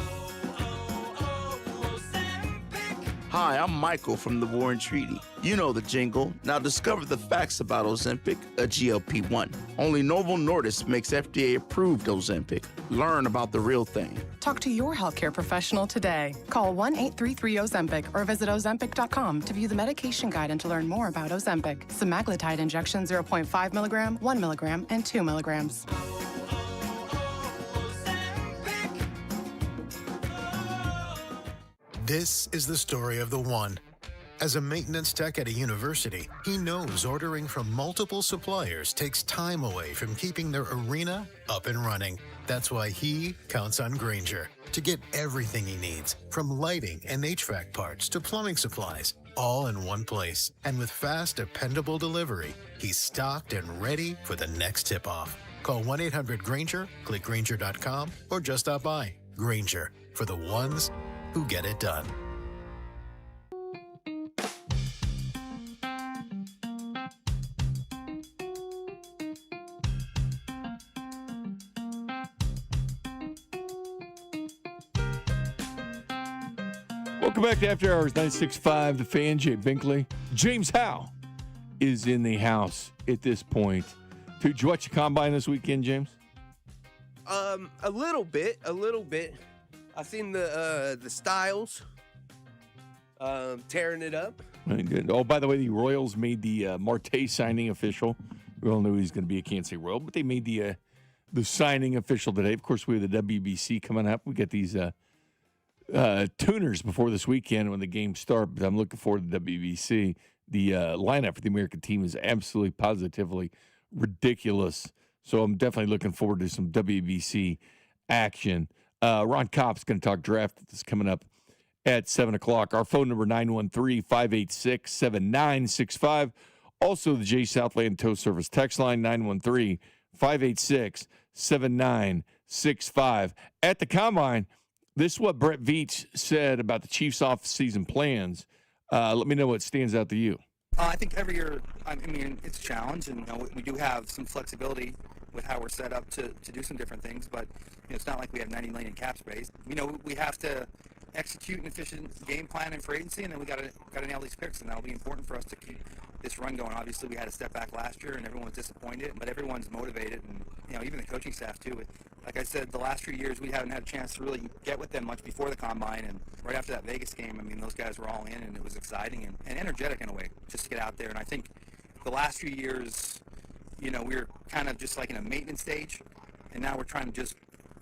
Hi, I'm Michael from the Warren Treaty. You know the jingle. Now discover the facts about Ozempic, a GLP-1. Only Novo Nordisk makes FDA-approved Ozempic. Learn about the real thing. Talk to your healthcare professional today. Call 1-833-OZEMPIC or visit Ozempic.com to view the medication guide and to learn more about Ozempic. Semaglutide injection 0.5 milligram, 1 milligram, and 2 milligrams. This is the story of the one. As a maintenance tech at a university, he knows ordering from multiple suppliers takes time away from keeping their arena up and running. That's why he counts on Grainger to get everything he needs, from lighting and HVAC parts to plumbing supplies, all in one place. And with fast, dependable delivery, he's stocked and ready for the next tip-off. Call 1-800-GRAINGER, click Grainger.com, or just stop by. Grainger, for the ones who get it done. Welcome back to After Hours 96.5 The Fan. Jay Binkley. James Howe is in the house at this point. Did you watch the combine this weekend, James? A little bit. I've seen the Styles tearing it up. Very good. Oh, by the way, the Royals made the Marte signing official. We all knew he was going to be a Kansas City Royal, but they made the signing official today. Of course, we have the WBC coming up. We got these tuners before this weekend when the games start, but I'm looking forward to WBC. The lineup for the American team is absolutely positively ridiculous, so I'm definitely looking forward to some WBC action. Ron Kopp's going to talk draft that's coming up at 7 o'clock. Our phone number, 913-586-7965. Also, the J Southland Tow Service text line, 586-7965. At the Combine, this is what Brett Veach said about the Chiefs' off-season plans. Let me know what stands out to you. I think every year, I mean, it's a challenge, and we do have some flexibility with how we're set up to do some different things, but it's not like we have $90 million in cap space. We have to execute an efficient game plan in free agency, and then we got to nail these picks, and that'll be important for us to keep this run going. Obviously, we had a step back last year, and everyone was disappointed, but everyone's motivated, and even the coaching staff too. Like I said, the last few years we haven't had a chance to really get with them much before the Combine, and right after that Vegas game, I mean, those guys were all in, and it was exciting and energetic in a way just to get out there. And I think the last few years, we were kind of just like in a maintenance stage, and now we're trying to just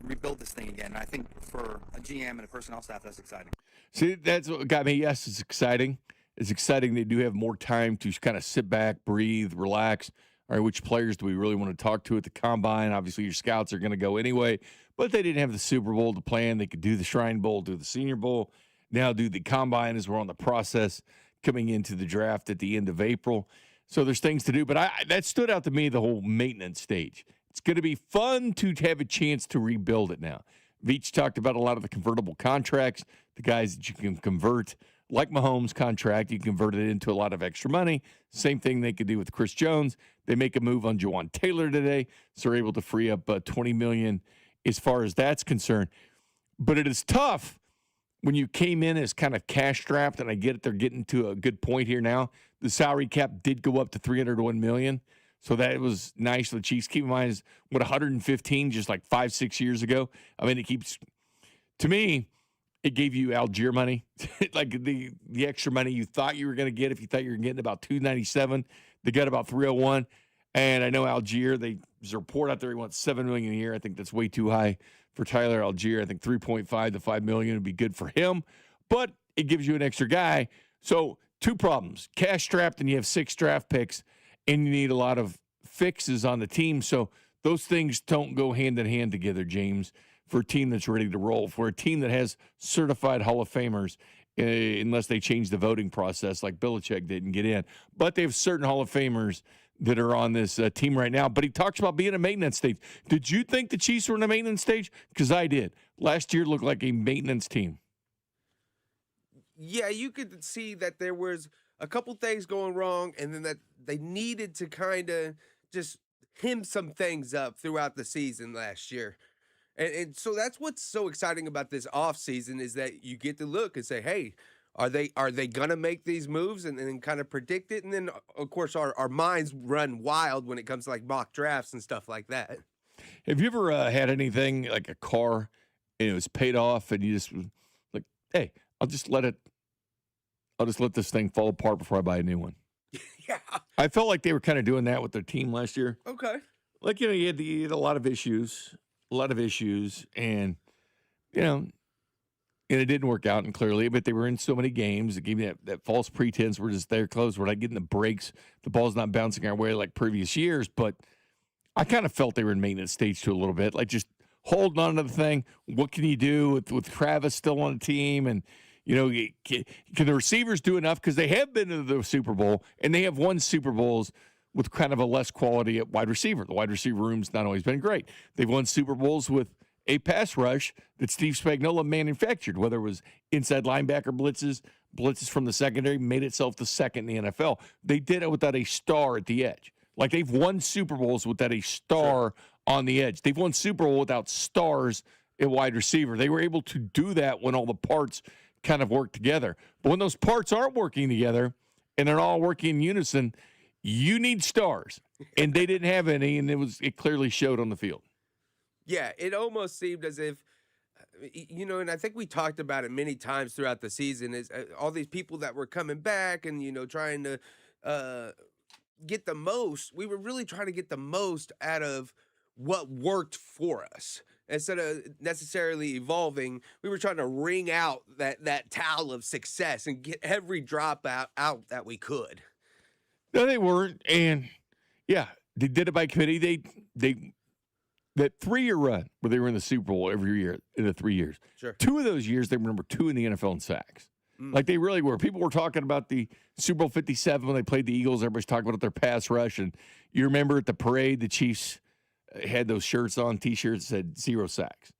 rebuild this thing again. And I think for a GM and a personnel staff, that's exciting. See, that's what got me. Yes, it's exciting. It's exciting they do have more time to kind of sit back, breathe, relax. All right, which players do we really want to talk to at the Combine? Obviously, your scouts are going to go anyway, but they didn't have the Super Bowl to plan. They could do the Shrine Bowl, do the Senior Bowl, now do the Combine as we're on the process coming into the draft at the end of April. So there's things to do, but that stood out to me, the whole maintenance stage. It's going to be fun to have a chance to rebuild it now. Veach talked about a lot of the convertible contracts, the guys that you can convert, like Mahomes' contract, you convert it into a lot of extra money. Same thing they could do with Chris Jones. They make a move on Jawan Taylor today, so they're able to free up $20 million as far as that's concerned. But it is tough when you came in as kind of cash-strapped, and I get it, they're getting to a good point here now. The salary cap did go up to $301 million, so that was nice for the Chiefs. Keep in mind, is what, 115 just like 5-6 years ago? I mean, it keeps, to me, it gave you Algier money, like the extra money you thought you were going to get. If you thought you were getting about $297, they got about $301. And I know Algier, there's a report out there he wants $7 million a year. I think that's way too high for Tyler Algier. I think 3.5 to $5 million would be good for him, but it gives you an extra guy. So two problems: cash strapped, and you have 6 draft picks, and you need a lot of fixes on the team. So those things don't go hand in hand together, James, for a team that's ready to roll, for a team that has certified Hall of Famers, unless they change the voting process like Belichick didn't get in. But they have certain Hall of Famers that are on this team right now. But he talks about being a maintenance stage. Did you think the Chiefs were in a maintenance stage? Because I did. Last year looked like a maintenance team. Yeah, you could see that there was a couple things going wrong, and then that they needed to kind of just hem some things up throughout the season last year. And so that's what's so exciting about this offseason is that you get to look and say, hey, are they going to make these moves and then kind of predict it? And then, of course, our minds run wild when it comes to like mock drafts and stuff like that. Have you ever had anything like a car and it was paid off and you just like, hey, I'll just let this thing fall apart before I buy a new one? Yeah. I felt like they were kind of doing that with their team last year. Okay. Like, you had a lot of issues, and, and it didn't work out, and clearly, but they were in so many games. It gave me that false pretense. We're just there close. We're not getting the breaks. The ball's not bouncing our way like previous years, but I kind of felt they were in maintenance stage too a little bit, like just holding on to the thing. What can you do with Travis still on the team? And, can the receivers do enough? Because they have been to the Super Bowl, and they have won Super Bowls with kind of a less quality at wide receiver. The wide receiver room's not always been great. They've won Super Bowls with a pass rush that Steve Spagnuolo manufactured, whether it was inside linebacker blitzes from the secondary, made itself the second in the NFL. They did it without a star at the edge. Like, they've won Super Bowls without a star on the edge. They've won Super Bowl without stars at wide receiver. They were able to do that when all the parts kind of work together. But when those parts aren't working together and they're all working in unison, you need stars. And they didn't have any, and it clearly showed on the field. Yeah, it almost seemed as if, and I think we talked about it many times throughout the season, is all these people that were coming back and, trying to get the most. We were really trying to get the most out of what worked for us. Instead of necessarily evolving, we were trying to wring out that towel of success and get every drop out that we could. No, they weren't. And, yeah, they did it by committee. That 3-year run where they were in the Super Bowl every year in the 3 years. Sure. 2 of those years, they were number 2 in the NFL in sacks. Like, they really were. People were talking about the Super Bowl 57 when they played the Eagles. Everybody's talking about their pass rush. And you remember at the parade, the Chiefs had those shirts on, T-shirts that said 0 sacks.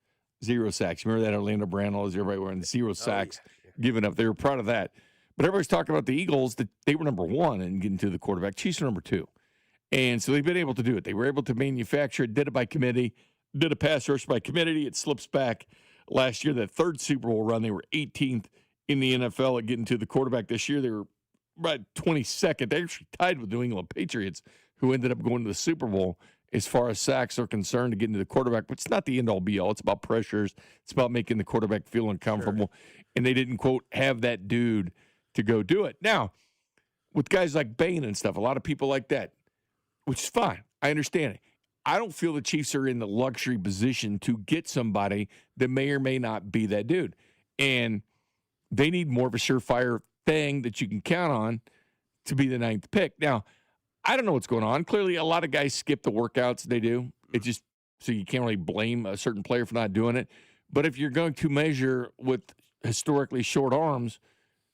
0 sacks. Remember that Orlando Brown, all those everybody wearing 0 sacks, giving up. They were proud of that. But everybody's talking about the Eagles, that they were number 1 in getting to the quarterback. Chiefs are number 2. And so they've been able to do it. They were able to manufacture it, did it by committee, did a pass rush by committee. It slips back. Last year, that third Super Bowl run, they were 18th in the NFL at getting to the quarterback. This year, they were about 22nd. They actually tied with New England Patriots, who ended up going to the Super Bowl as far as sacks are concerned to get into the quarterback. But it's not the end-all, be-all. It's about pressures. It's about making the quarterback feel uncomfortable. Sure. And they didn't, quote, have that dude to go do it. Now, with guys like Bain and stuff, a lot of people like that, which is fine. I understand it. I don't feel the Chiefs are in the luxury position to get somebody that may or may not be that dude. And they need more of a surefire thing that you can count on to be the 9th pick. Now, I don't know what's going on. Clearly, a lot of guys skip the workouts they do. It just, so you can't really blame a certain player for not doing it. But if you're going to measure with historically short arms,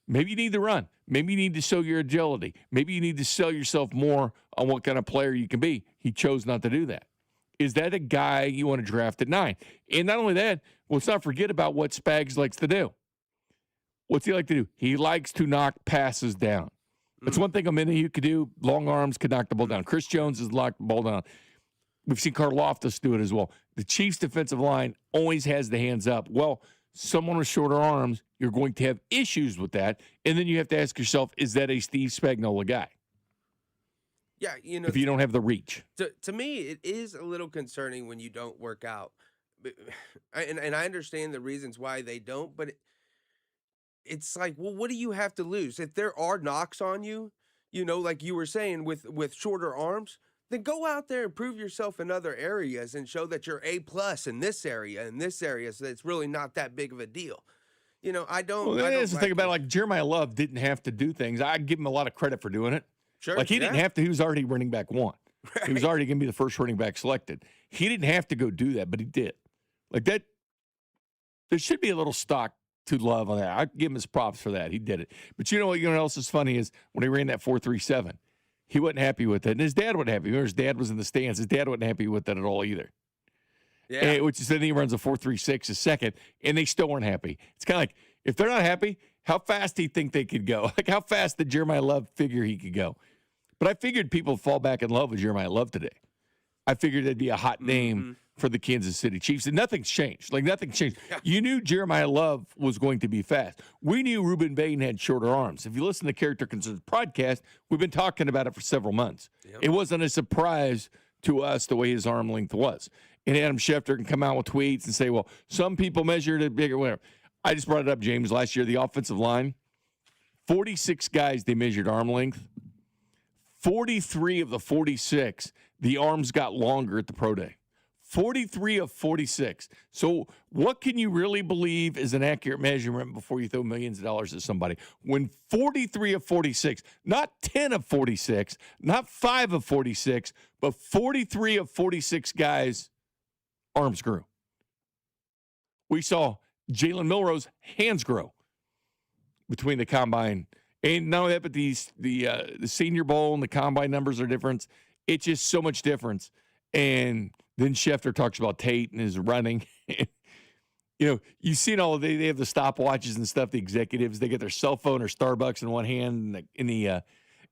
maybe you need to run. Maybe you need to show your agility. Maybe you need to sell yourself more on what kind of player you can be. He chose not to do that. Is that a guy you want to draft at 9? And not only that, let's not forget about what Spags likes to do. What's he like to do? He likes to knock passes down. That's one thing a minute you could do. Long arms could knock the ball down. Chris Jones has knocked the ball down. We've seen Karlaftis do it as well. The Chiefs' defensive line always has the hands up. Well, someone with shorter arms, you're going to have issues with that. And then you have to ask yourself, is that a Steve Spagnuolo guy? Yeah, if you don't have the reach. To me, it is a little concerning when you don't work out. And I understand the reasons why they don't, but it's like, well, what do you have to lose? If there are knocks on you, like you were saying with shorter arms, then go out there and prove yourself in other areas and show that you're A+ in this area, so it's really not that big of a deal. I don't. Well, that's the thing about it. Like Jeremiah Love didn't have to do things. I give him a lot of credit for doing it. Sure. Like he didn't have to. He was already running back 1. Right. He was already going to be the first running back selected. He didn't have to go do that, but he did. Like that. There should be a little stock to Love on that. I give him his props for that. He did it. But you know what else is funny is when he ran that 4.37, he wasn't happy with it, and his dad wasn't happy. Remember, his dad was in the stands. His dad wasn't happy with that at all either. Yeah. Which is then he runs a 4.36 a second, and they still weren't happy. It's kind of like if they're not happy, how fast do you think they could go? Like how fast did Jeremiah Love figure he could go? But I figured people would fall back in love with Jeremiah Love today. I figured it'd be a hot name for the Kansas City Chiefs, and nothing's changed. Like nothing's changed. Yeah. You knew Jeremiah Love was going to be fast. We knew Ruben Bain had shorter arms. If you listen to Character Concerns podcast, we've been talking about it for several months. Yep. It wasn't a surprise to us the way his arm length was. And Adam Schefter can come out with tweets and say, well, some people measured it bigger, whatever. I just brought it up, James, last year, the offensive line, 46 guys they measured arm length. 43 of the 46, the arms got longer at the pro day. 43 of 46. So what can you really believe is an accurate measurement before you throw millions of dollars at somebody? When 43 of 46, not 10 of 46, not 5 of 46, but 43 of 46 guys, arms grew. We saw Jalen Milroe's hands grow between the combine. And not only that, but the Senior Bowl and the combine numbers are different. It's just so much difference. And then Schefter talks about Tate and his running. You've seen all of they have the stopwatches and stuff. The executives, they get their cell phone or Starbucks in one hand and in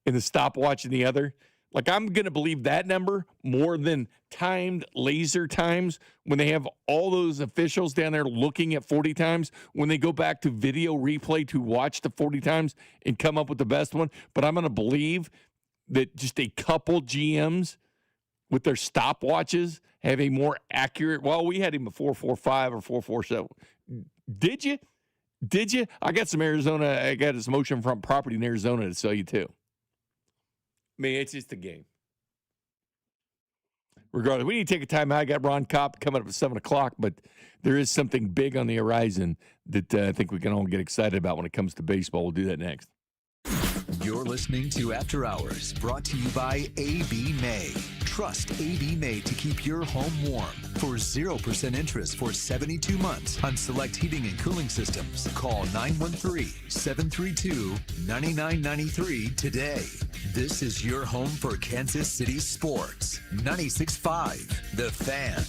the stopwatch in the other. Like I'm gonna believe that number more than timed laser times when they have all those officials down there looking at 40 times when they go back to video replay to watch the 40 times and come up with the best one. But I'm gonna believe that just a couple GMs with their stopwatches have a more accurate. Well, we had him a 4.45 or 4.47. Did you? I got some Arizona. I got some oceanfront property in Arizona to sell you too. I mean, it's just a game. Regardless, we need to take a time out. I got Ron Kopp coming up at 7 o'clock, but there is something big on the horizon that I think we can all get excited about when it comes to baseball. We'll do that next. You're listening to After Hours, brought to you by A.B. May. Trust AB May to keep your home warm for 0% interest for 72 months on select heating and cooling systems. Call 913-732-9993 today. This is your home for Kansas City sports. 96.5 The Fan.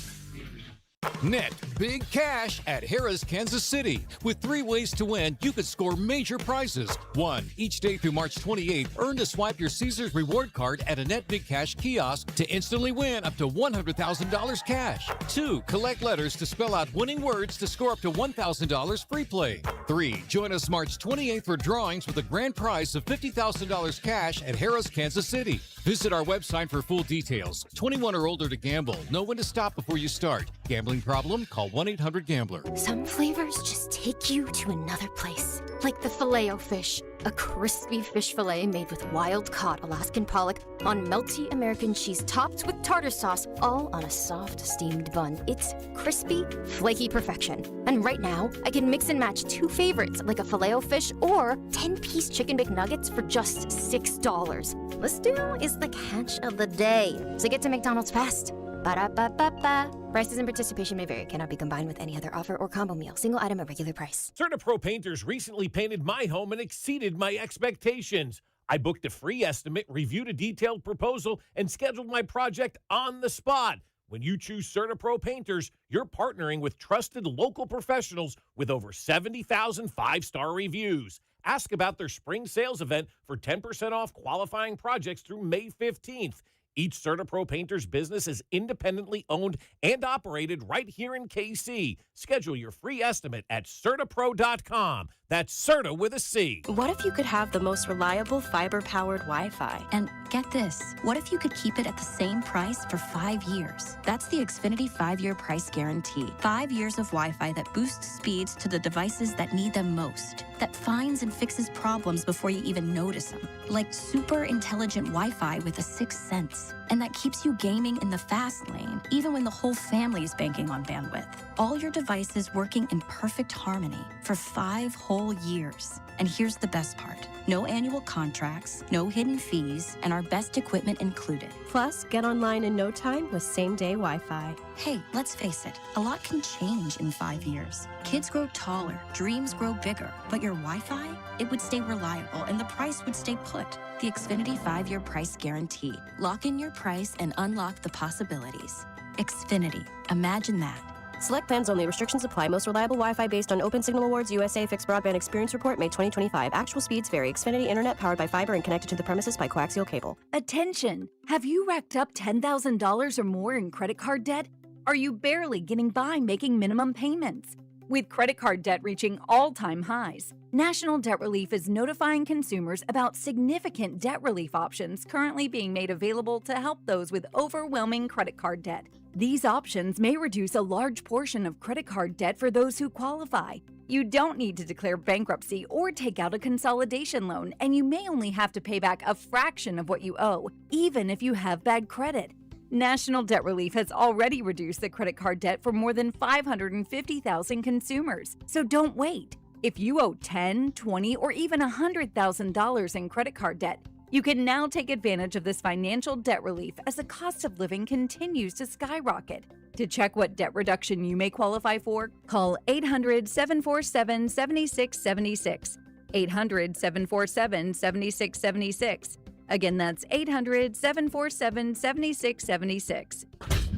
Net big cash at Harrah's Kansas City. With 3 ways to win, you could score major prizes. 1. Each day through March 28th, earn to swipe your Caesars reward card at a Net Big Cash kiosk to instantly win up to $100,000 cash. 2. Collect letters to spell out winning words to score up to $1,000 free play. 3. Join us March 28th for drawings with a grand prize of $50,000 cash at Harrah's Kansas City. Visit our website for full details. 21 or older to gamble. Know when to stop before you start. Gambling problem? Call 1-800-GAMBLER. Some flavors just take you to another place. Like the Filet-O-Fish, a crispy fish fillet made with wild-caught Alaskan pollock on melty American cheese topped with tartar sauce, all on a soft, steamed bun. It's crispy, flaky perfection. And right now, I can mix and match 2 favorites, like a Filet-O-Fish or 10-piece chicken McNuggets for just $6. This deal is the catch of the day. So get to McDonald's fast. Ba-da-ba-ba-ba. Prices and participation may vary. Cannot be combined with any other offer or combo meal. Single item at regular price. CertaPro Painters recently painted my home and exceeded my expectations. I booked a free estimate, reviewed a detailed proposal, and scheduled my project on the spot. When you choose CertaPro Painters, you're partnering with trusted local professionals with over 70,000 5-star reviews. Ask about their spring sales event for 10% off qualifying projects through May 15th. Each CertaPro Painters business is independently owned and operated right here in KC. Schedule your free estimate at CertaPro.com. That's Certa with a C. What if you could have the most reliable fiber-powered Wi-Fi? And get this, what if you could keep it at the same price for 5 years? That's the Xfinity 5-year price guarantee. 5 years of Wi-Fi that boosts speeds to the devices that need them most, that finds and fixes problems before you even notice them, like super intelligent Wi-Fi with a 6th sense. And that keeps you gaming in the fast lane, even when the whole family is banking on bandwidth. All your devices working in perfect harmony for 5 whole years. And here's the best part. No annual contracts, no hidden fees, and our best equipment included. Plus, get online in no time with same-day Wi-Fi. Hey, let's face it, a lot can change in 5 years. Kids grow taller, dreams grow bigger, but your Wi-Fi, it would stay reliable and the price would stay put. The Xfinity 5-year price guarantee. Lock in your price and unlock the possibilities. Xfinity. Imagine that. Select plans only. Restrictions apply. Most reliable Wi-Fi based on Open Signal Awards USA Fixed Broadband Experience Report, May 2025. Actual speeds vary. Xfinity Internet powered by fiber and connected to the premises by coaxial cable. Attention! Have you racked up $10,000 or more in credit card debt? Are you barely getting by making minimum payments? With credit card debt reaching all-time highs, National Debt Relief is notifying consumers about significant debt relief options currently being made available to help those with overwhelming credit card debt. These options may reduce a large portion of credit card debt for those who qualify. You don't need to declare bankruptcy or take out a consolidation loan, and you may only have to pay back a fraction of what you owe, even if you have bad credit. National Debt Relief has already reduced the credit card debt for more than 550,000 consumers. So don't wait. If you owe $10,000, $20,000, or even $100,000 in credit card debt, you can now take advantage of this financial debt relief as the cost of living continues to skyrocket. To check what debt reduction you may qualify for, call 800-747-7676. 800-747-7676. Again, that's 800-747-7676.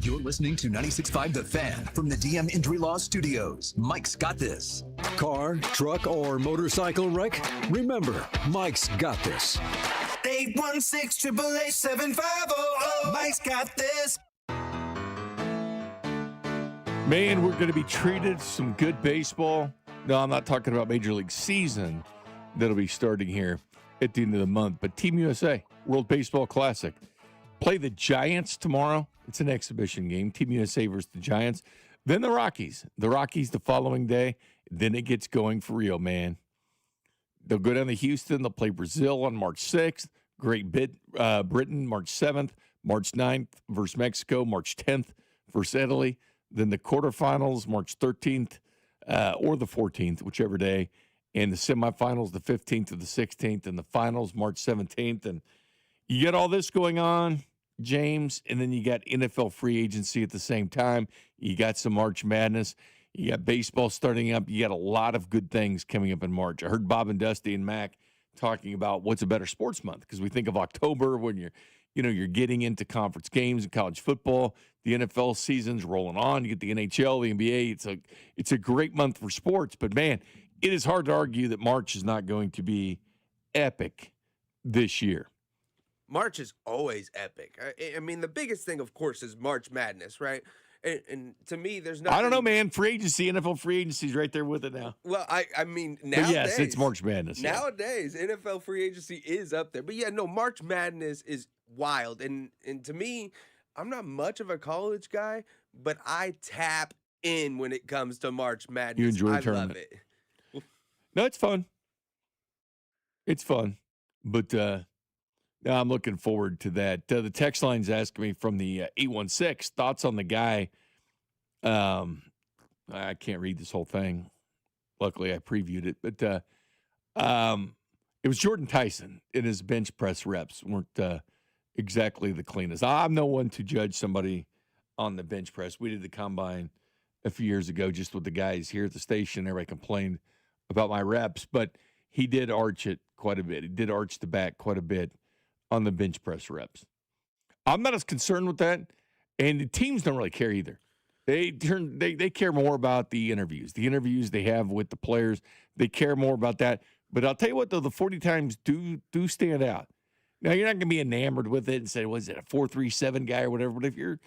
You're listening to 96.5 The Fan from the DM Injury Law Studios. Mike's got this. Car, truck, or motorcycle wreck? Remember, Mike's got this. 816-888-7500. Mike's got this. Man, we're going to be treated some good baseball. No, I'm not talking about Major League season that'll be starting here at the end of the month. But Team USA, World Baseball Classic. Play the Giants tomorrow. It's an exhibition game. Team USA versus the Giants. Then the Rockies. The Rockies the following day. Then it gets going for real, man. They'll go down to Houston. They'll play Brazil on March 6th. Great Britain, March 7th. March 9th versus Mexico. March 10th versus Italy. Then the quarterfinals, March 13th or the 14th, whichever day. And the semifinals, the 15th or the 16th. And the finals, March 17th. And you get all this going on. James, and then you got NFL free agency at the same time. You got some March Madness. You got baseball starting up. You got a lot of good things coming up in March. I heard Bob and Dusty and Mac talking about what's a better sports month, because we think of October when you're getting into conference games and college football. The NFL season's rolling on. You get the NHL, the NBA. It's a great month for sports. But, man, it is hard to argue that March is not going to be epic this year. March is always epic. I mean, the biggest thing, of course, is March Madness, right? And to me, there's nothing. I don't know, man. Free agency, NFL free agency is right there with it now. Well, I mean, nowadays. But yes, it's March Madness. Nowadays, NFL free agency is up there. But yeah, no, March Madness is wild. And to me, I'm not much of a college guy, but I tap in when it comes to March Madness. You enjoy the I tournament. love it. No, it's fun. It's fun. But now I'm looking forward to that. The text line's asking me from the 816, thoughts on the guy. I can't read this whole thing. Luckily, I previewed it. But it was Jordan Tyson, and his bench press reps weren't exactly the cleanest. I'm no one to judge somebody on the bench press. We did the combine a few years ago just with the guys here at the station. Everybody complained about my reps, but he did arch it quite a bit. He did arch the back quite a bit on the bench press reps. I'm not as concerned with that, and the teams don't really care either. They care more about the interviews they have with the players. They care more about that. But I'll tell you what, though, the 40 times do stand out. Now, you're not going to be enamored with it and say, was it a 4.37 guy or whatever? But if you're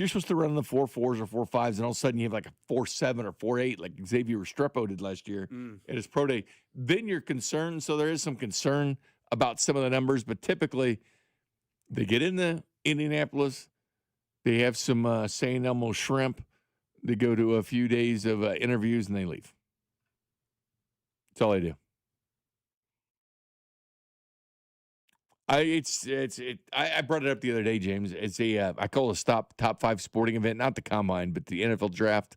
supposed to run the 4.4s or 4.5s, and all of a sudden you have like a 4.7 or 4.8, like Xavier Restrepo did last year at his pro day, then you're concerned. So there is some concern about some of the numbers. But typically, they get into Indianapolis. They have some St. Elmo shrimp. They go to a few days of interviews, and they leave. That's all they do. I brought it up the other day, James. It's I call it a top 5 sporting event, not the combine, but the NFL draft,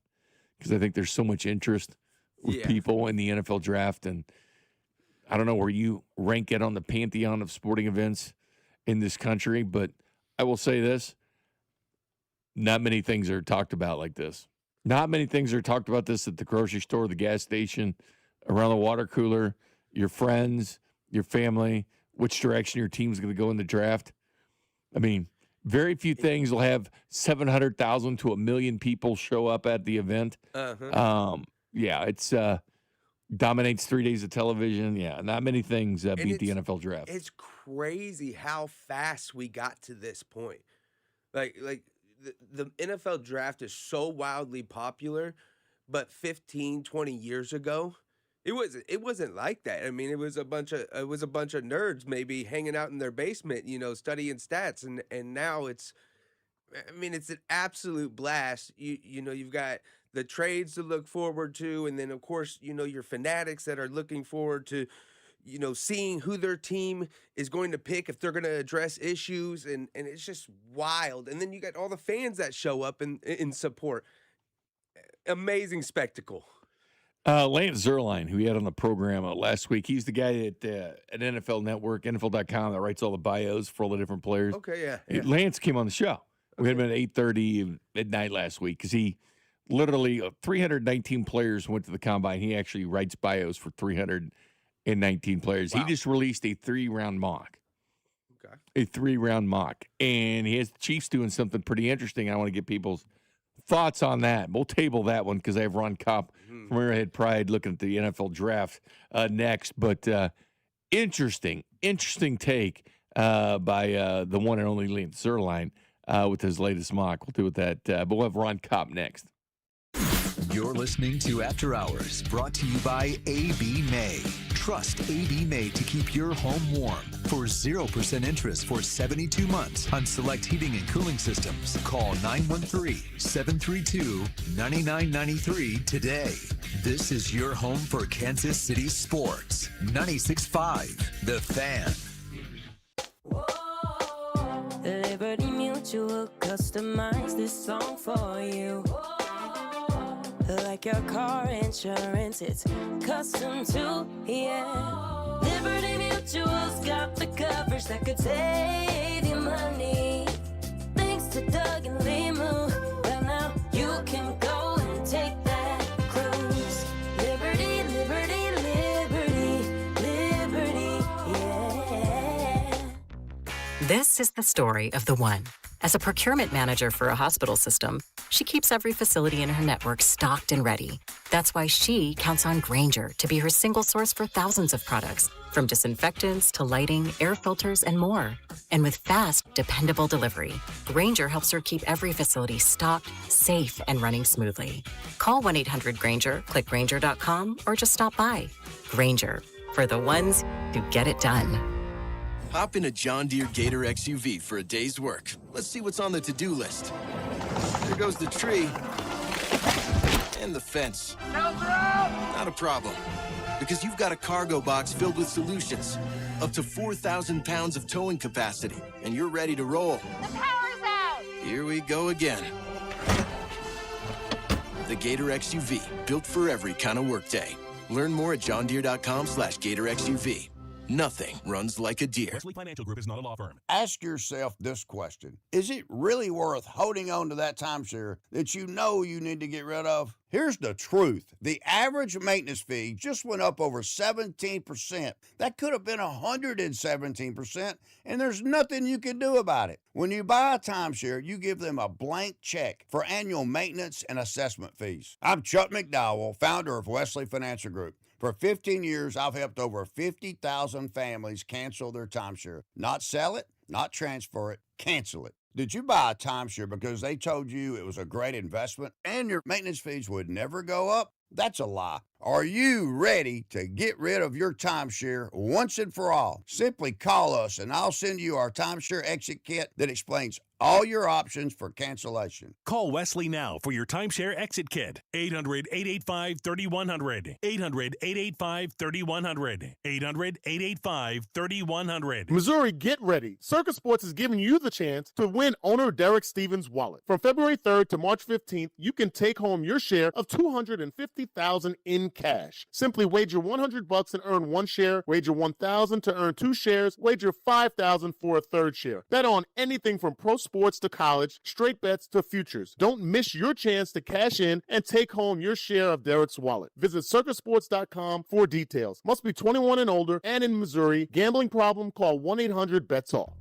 because I think there's so much interest with people in the NFL draft, and I don't know where you rank it on the pantheon of sporting events in this country, but I will say this: not many things are talked about like this. Not many things are talked about this at the grocery store, the gas station, around the water cooler, your friends, your family, which direction your team's going to go in the draft. I mean, very few things will have 700,000 to 1 million people show up at the event. It's dominates 3 days of television. Yeah, not many things beat the NFL draft. It's crazy how fast we got to this point. Like the NFL draft is so wildly popular, but 15, 20 years ago, it wasn't like that. I mean, it was a bunch of nerds maybe hanging out in their basement, studying stats, and now it's an absolute blast. You've got the trades to look forward to, and then of course, your fanatics that are looking forward to seeing who their team is going to pick, if they're going to address issues, and it's just wild. And then you got all the fans that show up in support. Amazing spectacle. Lance Zierlein, who we had on the program last week, he's the guy at NFL Network, NFL.com, that writes all the bios for all the different players. Okay, yeah. Lance came on the show. We had him at 8:30 midnight last week because he literally 319 players went to the combine. He actually writes bios for 319 players. Wow. He just released a 3-round mock. Okay. A 3-round mock. And he has the Chiefs doing something pretty interesting. I want to get people's thoughts on that. We'll table that one because I have Ron Kopp from Arrowhead Pride looking at the NFL draft next. But interesting take by the one and only Lance Zierlein with his latest mock. We'll do with that. But we'll have Ron Kopp next. You're listening to After Hours, brought to you by A.B. May. Trust A.B. May to keep your home warm. For 0% interest for 72 months on select heating and cooling systems, call 913-732-9993 today. This is your home for Kansas City sports. 96.5 The Fan. Liberty Mutual customized this song for you. Like your car insurance, it's custom too, Liberty Mutual's got the coverage that could save you money. to Doug and Limu. Well, now you can go and take that cruise. Liberty, liberty, liberty, liberty, yeah. This is the story of the one. As a procurement manager for a hospital system, she keeps every facility in her network stocked and ready. That's why she counts on Grainger to be her single source for thousands of products, from disinfectants to lighting, air filters, and more. And with fast, dependable delivery, Grainger helps her keep every facility stocked, safe, and running smoothly. Call 1-800-GRAINGER, click Grainger.com, or just stop by. Grainger, for the ones who get it done. Hop in a John Deere Gator XUV for a day's work. Let's see what's on the to-do list. There goes the tree. And the fence. Not a problem. Because you've got a cargo box filled with solutions. Up to 4,000 pounds of towing capacity. And you're ready to roll. The power's out! Here we go again. The Gator XUV. Built for every kind of workday. Learn more at johndeere.com/Gator XUV. Nothing runs like a deer. Wesley Financial Group is not a law firm. Ask yourself this question. Is it really worth holding on to that timeshare that you know you need to get rid of? Here's the truth. The average maintenance fee just went up over 17%. That could have been 117%, and there's nothing you can do about it. When you buy a timeshare, you give them a blank check for annual maintenance and assessment fees. I'm Chuck McDowell, founder of Wesley Financial Group. For 15 years, I've helped over 50,000 families cancel their timeshare. Not sell it, not transfer it, cancel it. Did you buy a timeshare because they told you it was a great investment and your maintenance fees would never go up? That's a lie. Are you ready to get rid of your timeshare once and for all? Simply call us and I'll send you our timeshare exit kit that explains all your options for cancellation. Call Wesley now for your timeshare exit kit. 800-885-3100. 800-885-3100. 800-885-3100. Missouri, get ready. Circus Sports is giving you the chance to win owner Derek Stevens' wallet. From February 3rd to March 15th, you can take home your share of $250,000 in cash. Simply wager $100 and earn one share. Wager $1,000 to earn two shares. Wager $5,000 for a third share. Bet on anything from pro sports to college, straight bets to futures. Don't miss your chance to cash in and take home your share of Derek's wallet. Visit circusports.com for details. Must be 21 and older and in Missouri. Gambling problem? Call 1-800-BETS-ALL.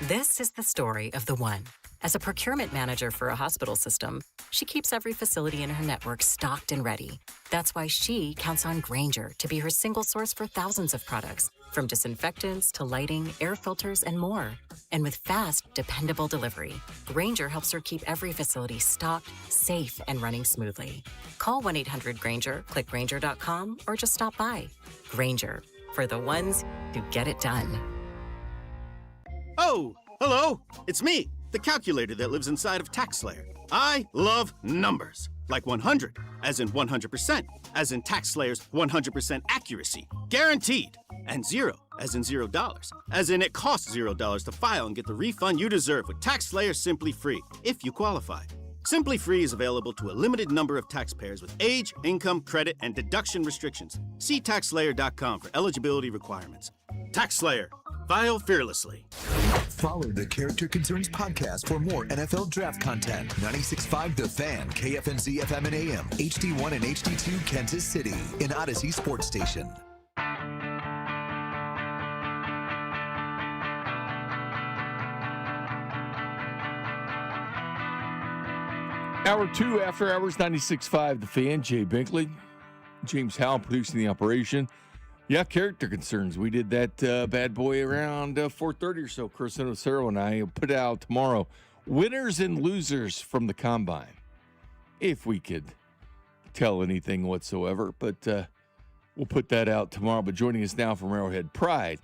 This is the story of the one. As a procurement manager for a hospital system, she keeps every facility in her network stocked and ready. That's why she counts on Grainger to be her single source for thousands of products, from disinfectants to lighting, air filters, and more. And with fast, dependable delivery, Grainger helps her keep every facility stocked, safe, and running smoothly. Call 1-800-GRAINGER, click Grainger.com, or just stop by. Grainger, for the ones who get it done. Oh, hello, it's me, the calculator that lives inside of TaxSlayer. I love numbers, like 100, as in 100%, as in TaxSlayer's 100% accuracy, guaranteed, and 0, as in $0, as in it costs $0 to file and get the refund you deserve with TaxSlayer Simply Free, if you qualify. Simply Free is available to a limited number of taxpayers with age, income, credit, and deduction restrictions. See TaxSlayer.com for eligibility requirements. TaxSlayer. File fearlessly. Follow the Character Concerns podcast for more NFL draft content. 96.5 The Fan, KFNZ FM and AM, HD1 and HD2 Kansas City, in Odyssey Sports Station. Hour 2 after hours, 96.5 The Fan. Jay Binkley, James Howell producing the operation. Yeah, character concerns. We did that bad boy around 4:30 or so. Chris Inocero and I put out tomorrow winners and losers from the Combine, if we could tell anything whatsoever. But we'll put that out tomorrow. But joining us now from Arrowhead Pride,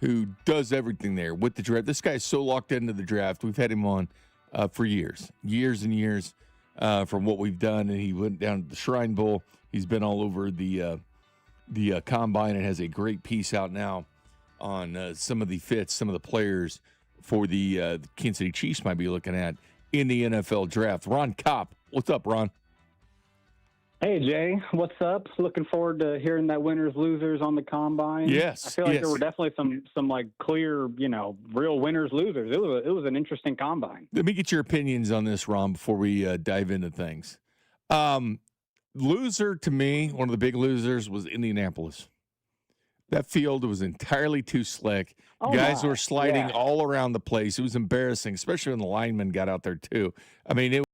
who does everything there with the draft. This guy's so locked into the draft. We've had him on for years and years from what we've done. And he went down to the Shrine Bowl. He's been all over the Combine and has a great piece out now on some of the fits, some of the players for the Kansas City Chiefs might be looking at in the NFL draft. Ron Kopp. What's up, Ron? Hey, Jay, what's up? Looking forward to hearing that winners losers on the combine. Yes, I feel like yes. there were definitely some like clear, real winners losers. It was an interesting combine. Let me get your opinions on this, Ron, before we dive into things. Loser to me, one of the big losers was Indianapolis. That field was entirely too slick. Oh, Guys my. were sliding Yeah. all around the place. It was embarrassing, especially when the linemen got out there too. I mean,